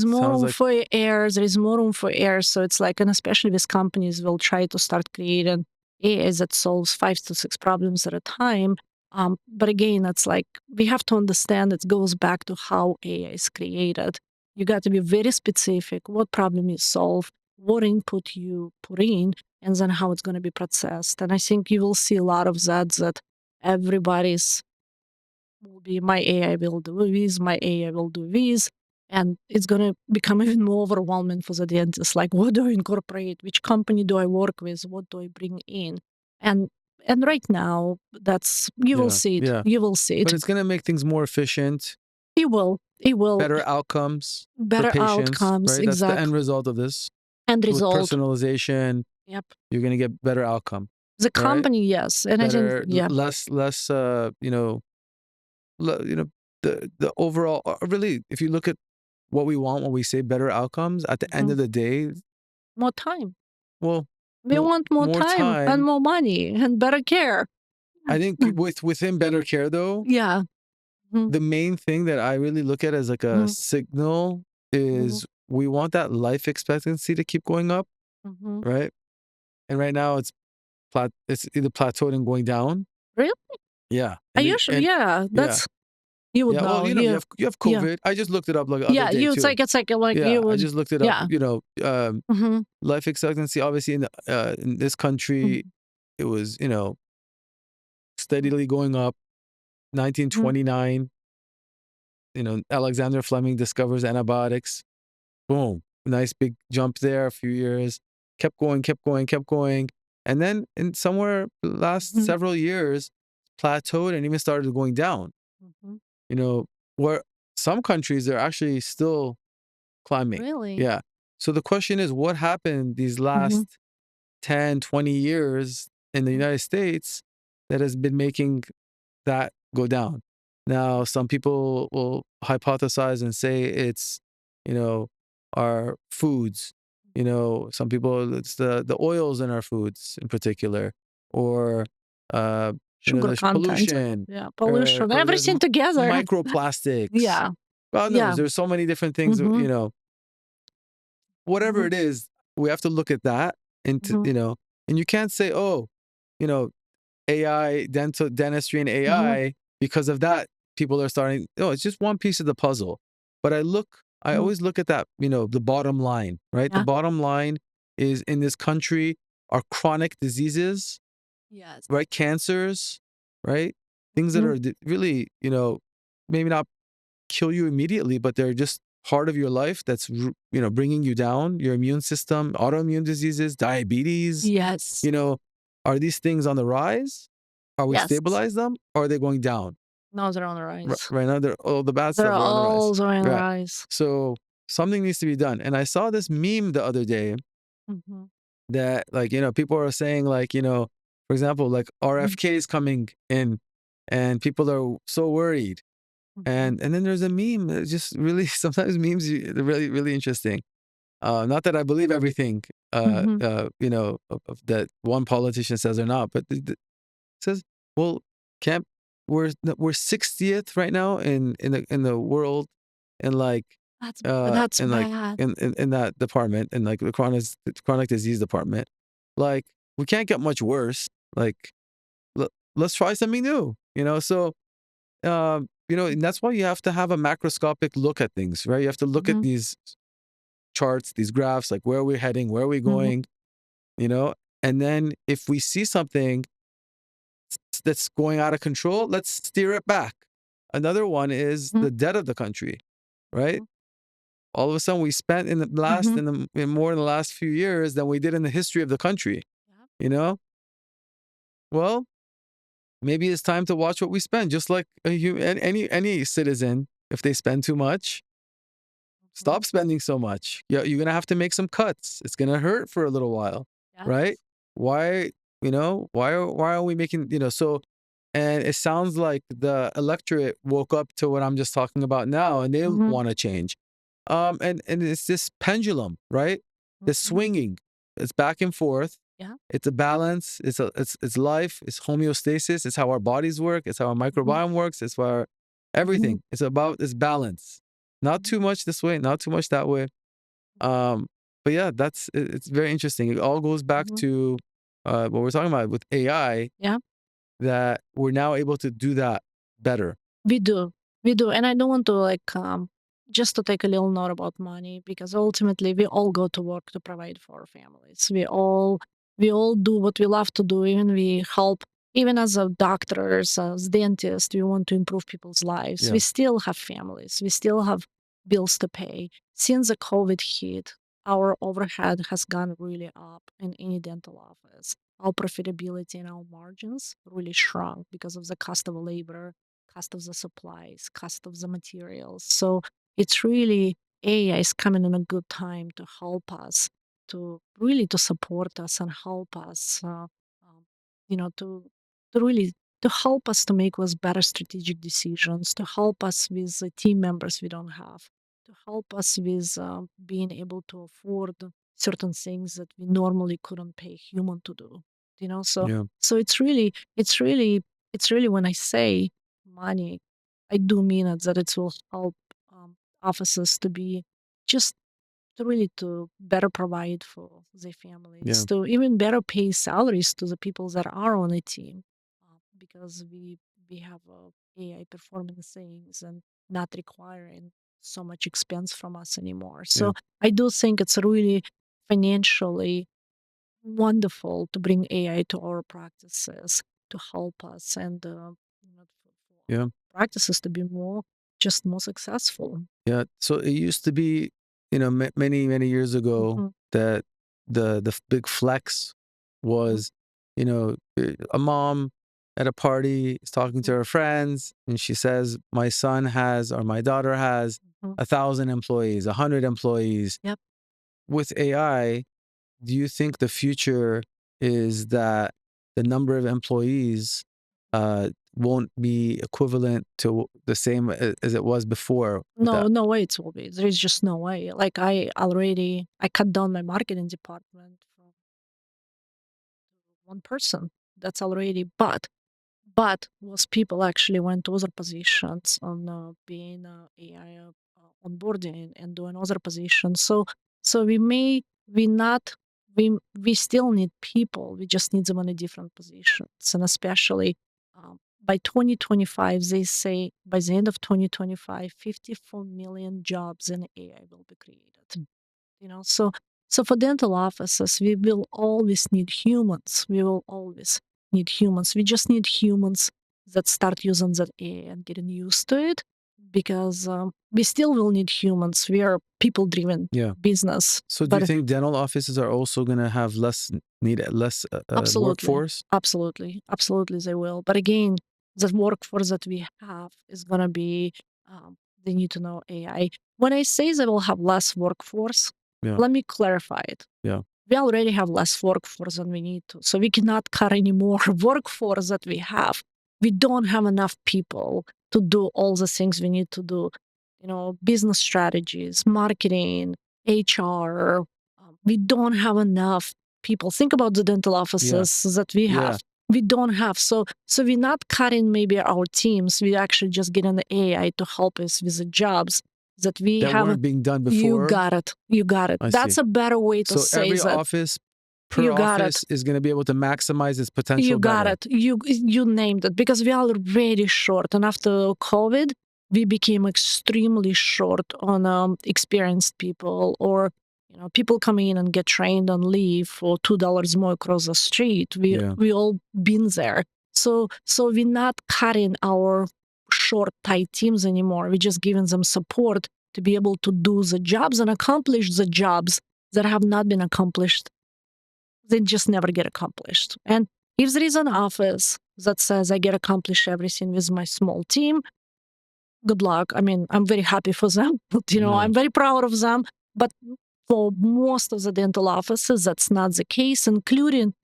more Sounds room like. for error. There is more room for error. So it's like, and especially with companies will try to start creating AI that solves 5 to 6 problems at a time. But again, it's like we have to understand it goes back to how AI is created. You got to be very specific what problem you solve, what input you put in, and then how it's going to be processed. And I think you will see a lot of that everybody's will be my AI will do this, my AI will do this. And it's going to become even more overwhelming for the dentist. Like, what do I incorporate? Which company do I work with? What do I bring in? And and right now, that's you will Yeah. see it. Yeah. You will see But it. it's gonna make things more efficient, It will. It will. better outcomes for Better patients, outcomes, right? That's the end exact result of this. end With result. personalization, Yep. you're gonna get better outcome, The right? company, yes. And I think, Better, yeah. less. The overall. Really, if you look at what we want when we say better outcomes, at the end Mhm. of the day, More time. well, We more want more more time and time. more money and better care. I think within better care though, Yeah. Mhm, the main thing that I really look at as like a mhm, signal mhm, is we want that life expectancy to keep going up, mhm. right? And right now it's either plateaued and going down. Really? Yeah. Are And you the sure? and Yeah, yeah. that's you would Yeah. Well, know. you You have yeah. COVID. I just looked it up like the other Yeah, day you too. it's like Yeah. you I would just looked it up, yeah. Mhm, life expectancy obviously in this country mhm, it was, steadily going up. mhm, 1929, Alexander Fleming discovers antibiotics. Boom. Nice big jump there, a few years. Kept going, kept going, kept going. And then in somewhere the last mhm, several years, plateaued and even started going down. mhm. You know, where some countries are actually still climbing. Really? Yeah. So the question is, what happened these Mhm, last 10, 20 years in the United States that has been making that go down. Now, some people will hypothesize and say it's, you know, our foods. Some people it's the oils in our foods in particular, or uh, Sugar there's content. pollution, Yeah, or, pollution, or there's everything together. microplastics. Yeah. God knows, Yeah. there's so many different things. Mhm. Whatever Mhm. it is, we have to look at that into, Mhm. and you can't say, oh, you know, AI, dentistry and Mhm. AI, because of that, people are starting, no, it's just one piece of the puzzle. But I Mhm. always look at that, the bottom line, right? The Yeah. bottom line is in this country are chronic diseases, Yes. right? Cancers, right? Things that Mhm. are really, maybe not kill you immediately, but they're just part of your life that's, bringing you down, your immune system, autoimmune diseases, diabetes, Yes. you know, are these things on the rise? Are we Yes. stabilize them? Or are they going down? No, they're on the rise. Right now, all the bad They're stuff are on the rise. all on the Right. rise. So something needs to be done. And I saw this meme the other day Mhm. that, like, people are saying, like, for example, like Mhm. RFK is coming in and people are so worried. Mhm. And then there's a meme that just really, sometimes memes, they're really, really interesting. Not that I believe everything, Mhm. that one politician says or not, but says, well, can't we're 60th right now in the world, and like That's and like bad. in that department, and like the chronic disease department, like we can't get much worse. Like let's try something new, so and that's why you have to have a macroscopic look at things, right? You have to look at Mhm. these charts, these graphs, like where are we heading, where are we Mhm. going, you know and then if we see something that's going out of control, let's steer it back. Another one is Mhm. the debt of the country, right? Mhm. All of a sudden, we spent Mhm. in more in the last few years than we did in the history of the country. Yep. You know, well, maybe it's time to watch what we spend. Just like any citizen, if they spend too much, Mhm. stop spending so much. You're gonna have to make some cuts. It's gonna hurt for a little while, right? Yes. Why, why are we making, so, and it sounds like the electorate woke up to what I'm just talking about now, and they Mhm. want to change. And it's this pendulum, right? The Mhm. swinging. It's back and forth. Yeah. It's a balance. It's life. It's homeostasis. It's how our bodies work. It's how our Mhm. microbiome works. It's our Mhm. everything. It's about this balance. Not Mhm. too much this way, not too much that way. Um, but yeah, it's very interesting. It all goes back Mhm. to what we're talking about with AI, Yeah. that we're now able to do that better. We do. We do. And I don't want to just to take a little note about money because ultimately we all go to work to provide for our families. We all do what we love to do, even we help even as a doctors, as dentists, we want to improve people's lives. We Yeah, still have families. We still have bills to pay. Since the COVID hit, our overhead has gone really up in any dental office. Our profitability and our margins really shrunk because of the cost of labor, cost of the supplies, cost of the materials. So it's really AI is coming in a good time to help us, to really to support us and help us, you know, to really to help us to make those better strategic decisions, to help us with the team members we don't have, to help us with being able to afford certain things that we normally couldn't pay human to do. So yeah, it's really when I say money, I do mean it that it will help offices to be just to really to better provide for their families, yeah, to even better pay salaries to the people that are on a team, because we have AI performing things and not requiring so much expense from us anymore. yeah, So I do think it's really financially wonderful to bring AI to our practices to help us and for our yeah, practices to be more successful. yeah. So it used to be, many many years ago, Mhm. that the big flex Mhm. was, a mom at a party is talking to Mhm. her friends, and she says, "My son has, or my daughter has, Mhm. 1,000 employees, 100 employees." Yep. With AI, do you think the future is that the number of employees won't be equivalent to the same as it was before with No, that? no way it will be. There is just no way. Like I cut down my marketing department from one person. That's already, but was people actually went to other positions on being AI onboarding and doing other positions. So we not we still need people. We just need them in a different positions, and especially by 2025, they say by the end of 2025, 54 million jobs in AI will be created. So for dental offices, we will always need humans. We will always need humans. We just need humans that start using that AI and getting used to it, because we still will need humans. We are people driven Yeah. business. So do you But think dental offices are also going to have less absolutely, workforce? absolutely they will. But again, the workforce that we have is going to be, they need to know AI. When I say they will have less workforce, Yeah. let me clarify it. Yeah. We already have less workforce than we need to. So we cannot cut any more workforce that we have. We don't have enough people to do all the things we need to do. Business strategies, marketing, HR. We don't have enough people. Think about the dental Yeah. offices that we Yeah. have. We don't have. So we're not cutting maybe our teams. We actually just getting the AI to help us with the jobs that we That have. weren't being done You before. got it. You got it. I see. That's a better way to So say every that. office per You got it. office is going to be able to maximize its potential You got better. it. You named it, because we are already short, and after COVID, we became extremely short on experienced people, or people coming in and get trained and leave for $2 more across the street. Yeah. We all been there. So we're not cutting our short tight teams anymore. We're just giving them support to be able to do the jobs and accomplish the jobs that have not been accomplished. They just never get accomplished. And if there is an office that says I get accomplished everything with my small team, good luck. I mean, I'm very happy for them. Yeah. I'm very proud of them. But for most of the dental offices, that's not the case, including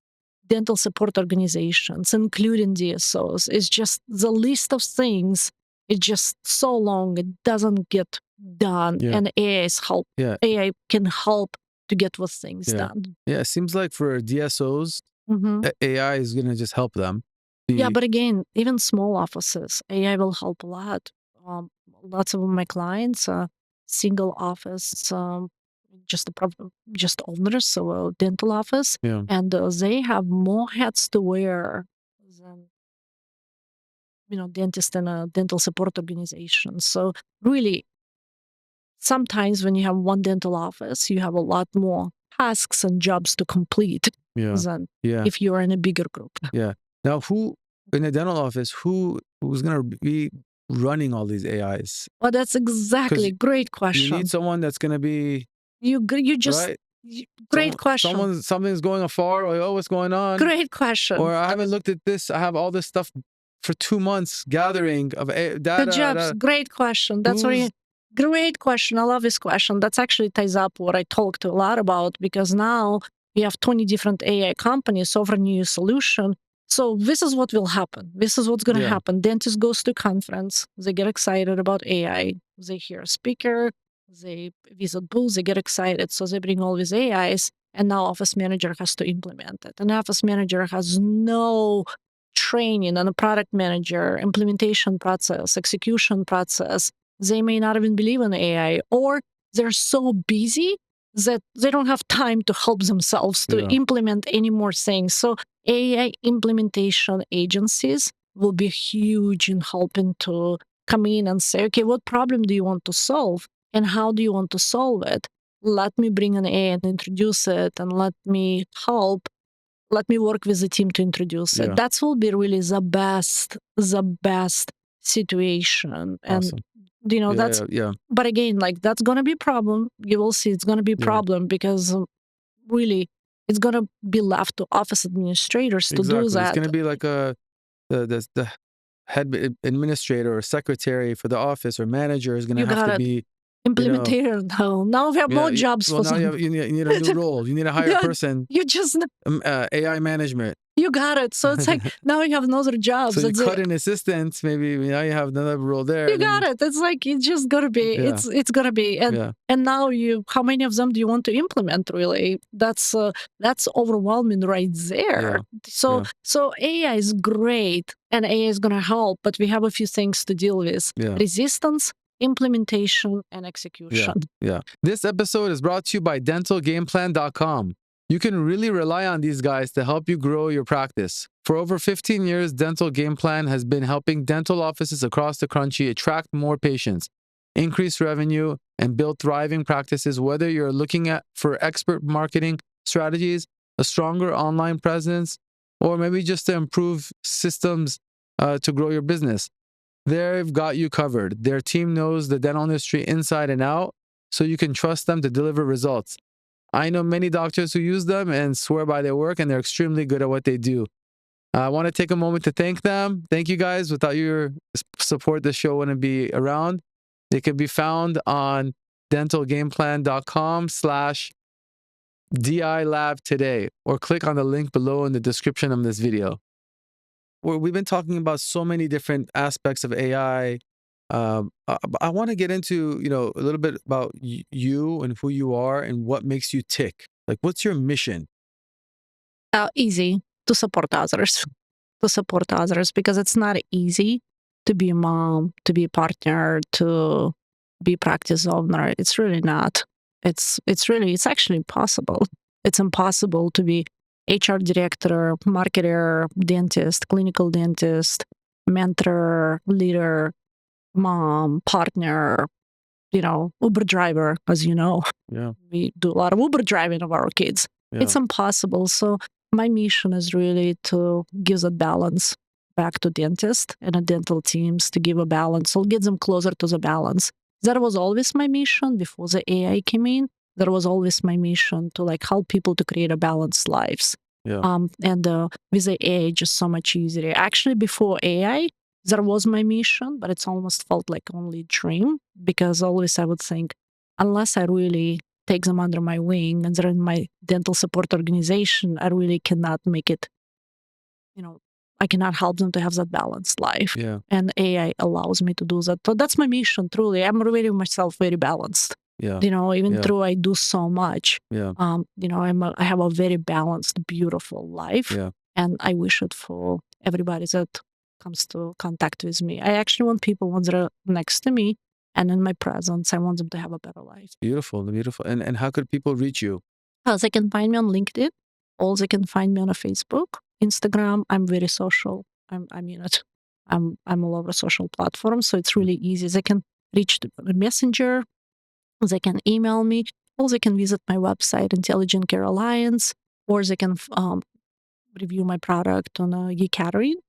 dental support organizations, including DSOs. It's just the list of things. It's just so long. It doesn't get done. Yeah. And Yeah. AI can help to get those things Yeah. done. Yeah. It seems like for DSOs, Mhm. AI is going to just help them. Yeah, but again, even small offices, AI will help a lot. Lots of my clients are single office, just owners, so a dental office, Yeah. and they have more hats to wear than dentist and a dental support organization. So really, sometimes when you have one dental office, you have a lot more tasks and jobs to complete Yeah. than Yeah. if you're in a bigger group. Yeah. Now, who in the dental office, who's going to be running all these AIs? Well, that's exactly Because great you question. need someone that's going to be You just right. great question. Something's going afar. Or, oh, what's going on? Great question. Or I haven't looked at this. I have all this stuff for 2 months gathering of Good data. jobs. Great question. That's Who's great question. I love this question. That's actually ties up what I talked a lot about, because now we have 20 different AI companies offering new solution. So this is what will happen. This is what's going to Yeah. happen. Dentist goes to conference. They get excited about AI. They hear a speaker. They visit booths. They get excited. So they bring all these AIs. And now office manager has to implement it. And office manager has no training on a product manager, implementation process, execution process. They may not even believe in AI, or they're so busy that they don't have time to help themselves to Yeah. implement any more things. So AI implementation agencies will be huge in helping to come in and say, okay, what problem do you want to solve and how do you want to solve it? Let me bring an AI and introduce it, and let me work with the team to introduce it. Yeah. That will be really the best situation. And Awesome. that's Yeah. but again, like, that's gonna be problem. You will see it's gonna be Yeah. problem, because really it's gonna be left to office administrators to do Exactly. It's that. going to be like the head administrator or secretary for the office or manager is going to You have got to it. be Implementator, no. Now we have more jobs well, for now some. you need a new role. You need a higher person. You just AI management. you got it. So it's like now you have another job. So you cut an assistant, maybe now you have another role there. You got it. It's like it's just gotta be. Yeah. It's gotta be. And now how many of them do you want to implement? Really, that's overwhelming right there. Yeah. So AI is great, and AI is gonna help, but we have a few things to deal with: resistance, implementation, and execution. Yeah. This episode is brought to you by dentalgameplan.com. You can really rely on these guys to help you grow your practice. For over 15 years, Dental Game Plan has been helping dental offices across the country attract more patients, increase revenue, and build thriving practices, whether you're looking for expert marketing strategies, a stronger online presence, or maybe just to improve systems to grow your business. They've got you covered. Their team knows the dental industry inside and out, so you can trust them to deliver results. I know many doctors who use them and swear by their work, and they're extremely good at what they do. I want to take a moment to thank them. Thank you guys. Without your support, the show wouldn't be around. They can be found on dentalgameplan.com/DI today, or click on the link below in the description of this video. We've been talking about so many different aspects of AI. I want to get into, a little bit about you and who you are and what makes you tick. Like, what's your mission? Easy to support others, because it's not easy to be a mom, to be a partner, to be practice owner. It's really not. It's actually impossible. It's impossible to be HR director, marketer, dentist, clinical dentist, mentor, leader, mom, partner, Uber driver, as you know. Yeah. We do a lot of Uber driving of our kids. Yeah. It's impossible. So my mission is really to give that balance back to dentists and the dental teams, to give a balance. So get them closer to the balance. That was always my mission before the AI came in. That was always my mission to help people to create a balanced lives. Yeah. And with the AI, just so much easier. Actually, before AI, that was my mission, but it's almost felt like only a dream, because always I would think, unless I really take them under my wing and they're in my dental support organization, I really cannot make it, I cannot help them to have that balanced life. Yeah. And AI allows me to do that. So that's my mission, truly. I'm really myself very balanced. Yeah. Even though I do so much. Yeah. I have a very balanced, beautiful life. Yeah. And I wish it for everybody that comes to contact with me. I actually want people, when they're next to me and in my presence, I want them to have a better life. Beautiful, beautiful. And how could people reach you? They can find me on LinkedIn, or they can find me on Facebook, Instagram. I'm very social. I'm all over social platforms, so it's really easy. They can reach the Messenger, they can email me, or they can visit my website, Intelligent Care Alliance, or they can review my product on eCatering.com.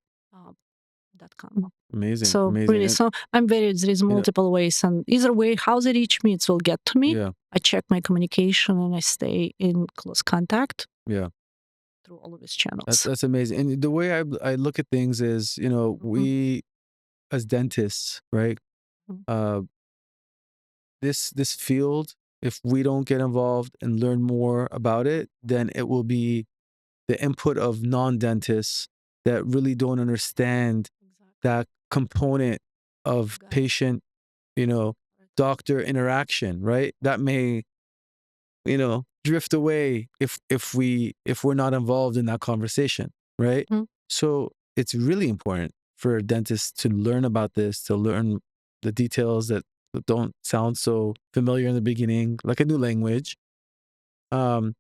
Amazing. So amazing. really, so there's multiple ways, and either way, how they reach me, it will get to me. Yeah. I check my communication and I stay in close contact. Yeah. Through all of his channels. That's amazing. And the way I look at things is, we as dentists, right? This field, if we don't get involved and learn more about it, then it will be the input of non-dentists that really don't understand that component of patient, doctor interaction, right? That may, drift away if we're not involved in that conversation, right? So it's really important for dentists to learn about this, to learn the details that don't sound so familiar in the beginning, like a new language. And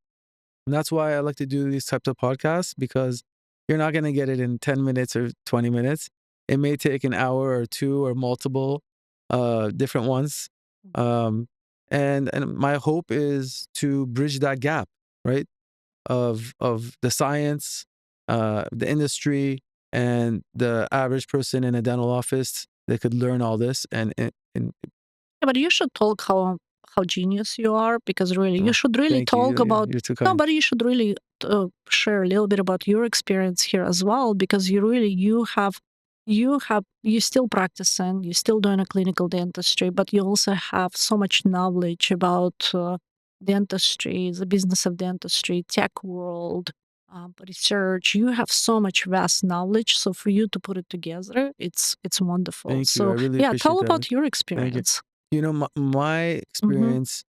that's why I like to do these types of podcasts, because you're not going to get it in 10 minutes or 20 minutes. It may take an hour or two or multiple different ones. And my hope is to bridge that gap, right? Of the science, the industry, and the average person in a dental office. They could learn all this and but you should talk how genius you are, because really you should really talk about but you should really share a little bit about your experience here as well, because you have you still practicing, you're still doing a clinical dentistry, but you also have so much knowledge about dentistry, the business of dentistry, tech world, research. You have so much vast knowledge. So for you to put it together, it's wonderful. Thank you. I So really yeah, appreciate tell that. about your Thank you. experience. My Mm-hmm. experience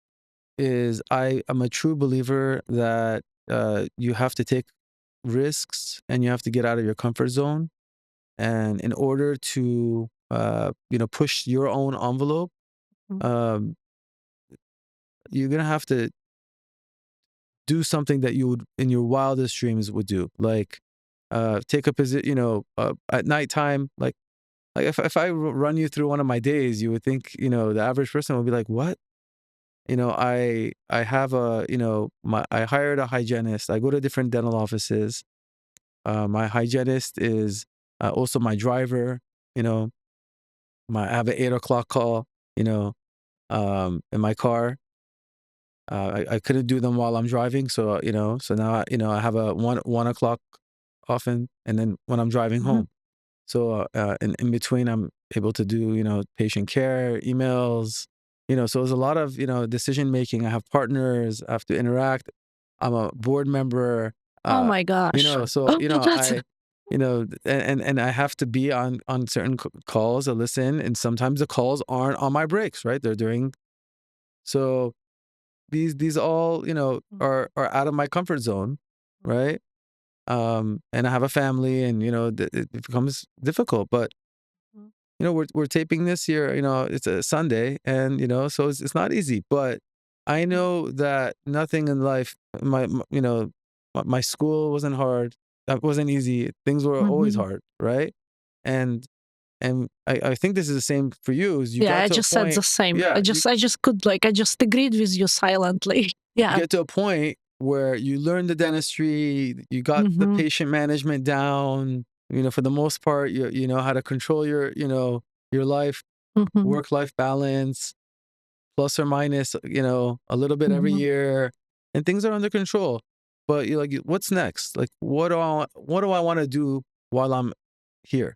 is I'm a true believer that you have to take risks and you have to get out of your comfort zone. And in order to push your own envelope, um, you're gonna have to do something that you would in your wildest dreams would do, like take a position, at nighttime. Like if run you through one of my days, you would think, the average person would be like, what? I have I hired a hygienist. I go to different dental offices. My hygienist is also my driver. You know, I have an 8 o'clock call. You know, in my car. I couldn't do them while I'm driving, so so now I have a 1 o'clock often, and then when I'm driving Mm-hmm. home. So in between, I'm able to do patient care, emails. So there's a lot of decision making. I have partners. I have to interact. I'm a board member. Oh my gosh. So That's I and I have to be on certain calls to listen, and sometimes the calls aren't on my breaks, right? They're during. So these all are out of my comfort zone, right? And I have a family, and it becomes difficult. But we're taping this here. It's a Sunday, and so it's not easy. But I know that nothing in life, my school wasn't hard. That wasn't easy. Things were always Mhm. hard, right? And I think this is the same for you. Is you Yeah, got I to a just said the point, same. yeah, I just agreed with you silently. you Yeah. get to a point where you learn the dentistry, you got the Mhm. patient management down, for the most part, you know how to control your life, Mhm. work-life balance, plus or minus, a little bit every Mhm. year, and things are under control. But you're like, what's next? Like, what do I want to do while I'm here?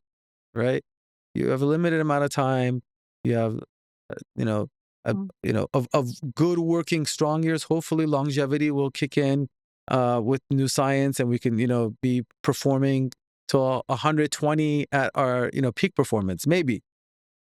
Right? You have a limited amount of time. You have, you know, Mm. of good working strong years. Hopefully, longevity will kick in with new science, and we can, be performing to 120 at our, peak performance. Maybe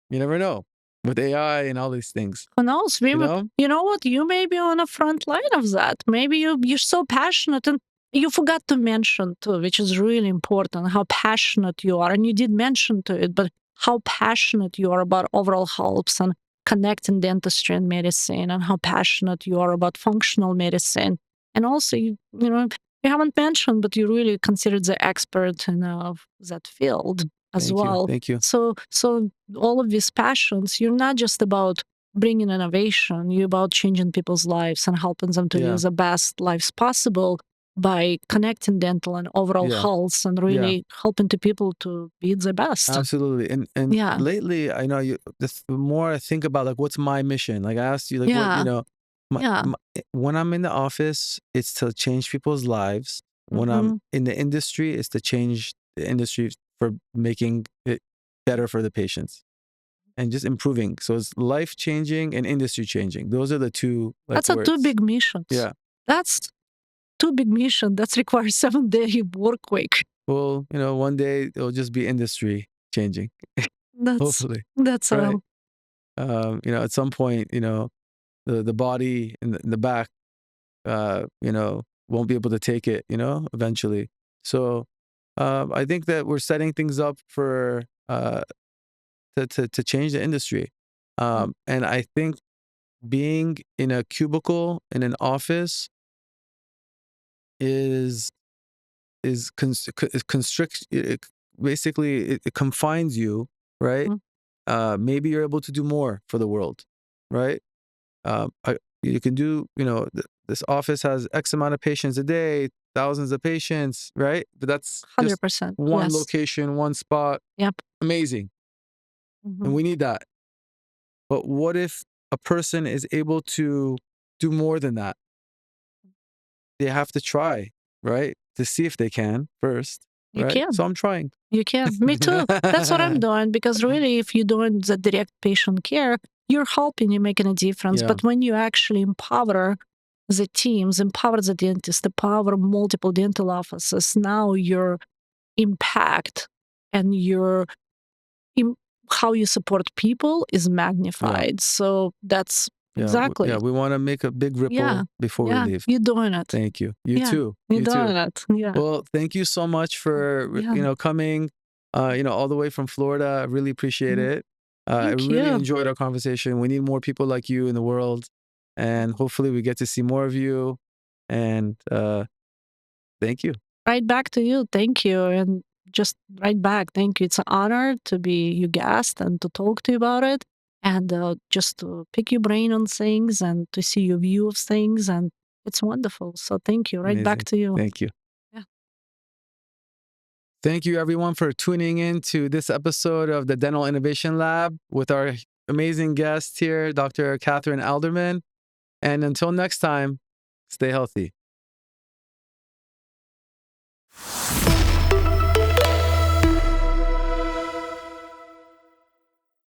you never know with AI and all these things. Who knows? You know? You know what? You may be on the front line of that. Maybe you're so passionate, and you forgot to mention too, which is really important, how passionate you are. And you did mention to it, but how passionate you are about overall health and connecting dentistry and medicine, and how passionate you are about functional medicine. And also, you haven't mentioned, but you really considered the expert in that field as Thank you. well. Thank you. So all of these passions, you're not just about bringing innovation, you're about changing people's lives and helping them to Yeah. live the best lives possible by connecting dental and overall Yeah. health and Yeah. really helping to people to be the best. Absolutely. And Yeah, lately, I know the more I think about like what's my mission. Like I asked you, like what yeah, yeah. when I'm in the office, it's to change people's lives. When I'm Hmm. in the industry, it's to change the industry for making it better for the patients and just improving. So it's life changing and industry changing. Those are the two like That's a two words. big missions. Yeah. That's two big mission that requires 7 day work week. Well, one day it'll just be industry changing, That's hopefully. that's Right. all. At some point, the body in the back, won't be able to take it, eventually. So I think that we're setting things up for to change the industry. Mm. And I think being in a cubicle in an office is is constrict basically it confines you, right? Mm. Maybe you're able to do more for the world, right? You can do, this office has X amount of patients a day, thousands of patients, right? But that's just 100%. one Yes. location, one spot. Yep. Amazing. And Hmm. we need that. But what if a person is able to do more than that? They have to try, right? To see if they can first. You right? can. So I'm trying. You can. Me too. That's what I'm doing because really, if you're doing the direct patient care, you're helping, you're making a difference. Yeah. But when you actually empower the teams, empower the dentist, empower multiple dental offices, now your impact and your how you support people is magnified. So that's exactly. We want to make a big ripple before we leave. You're doing it. Thank you. You too. You're You doing too. it. Yeah. Well, thank you so much for coming, all the way from Florida. I really appreciate it. I really enjoyed our conversation. We need more people like you in the world, and hopefully we get to see more of you. And thank you. Right back to you. Thank you. And just right back. Thank you. It's an honor to be your guest and to talk to you about it and just to pick your brain on things and to see your view of things. And it's wonderful. So thank you. Right Amazing. back to you. Thank you. Yeah. Thank you, everyone, for tuning in to this episode of the Dental Innovation Lab with our amazing guest here, Dr. Kathryn Alderman. And until next time, stay healthy.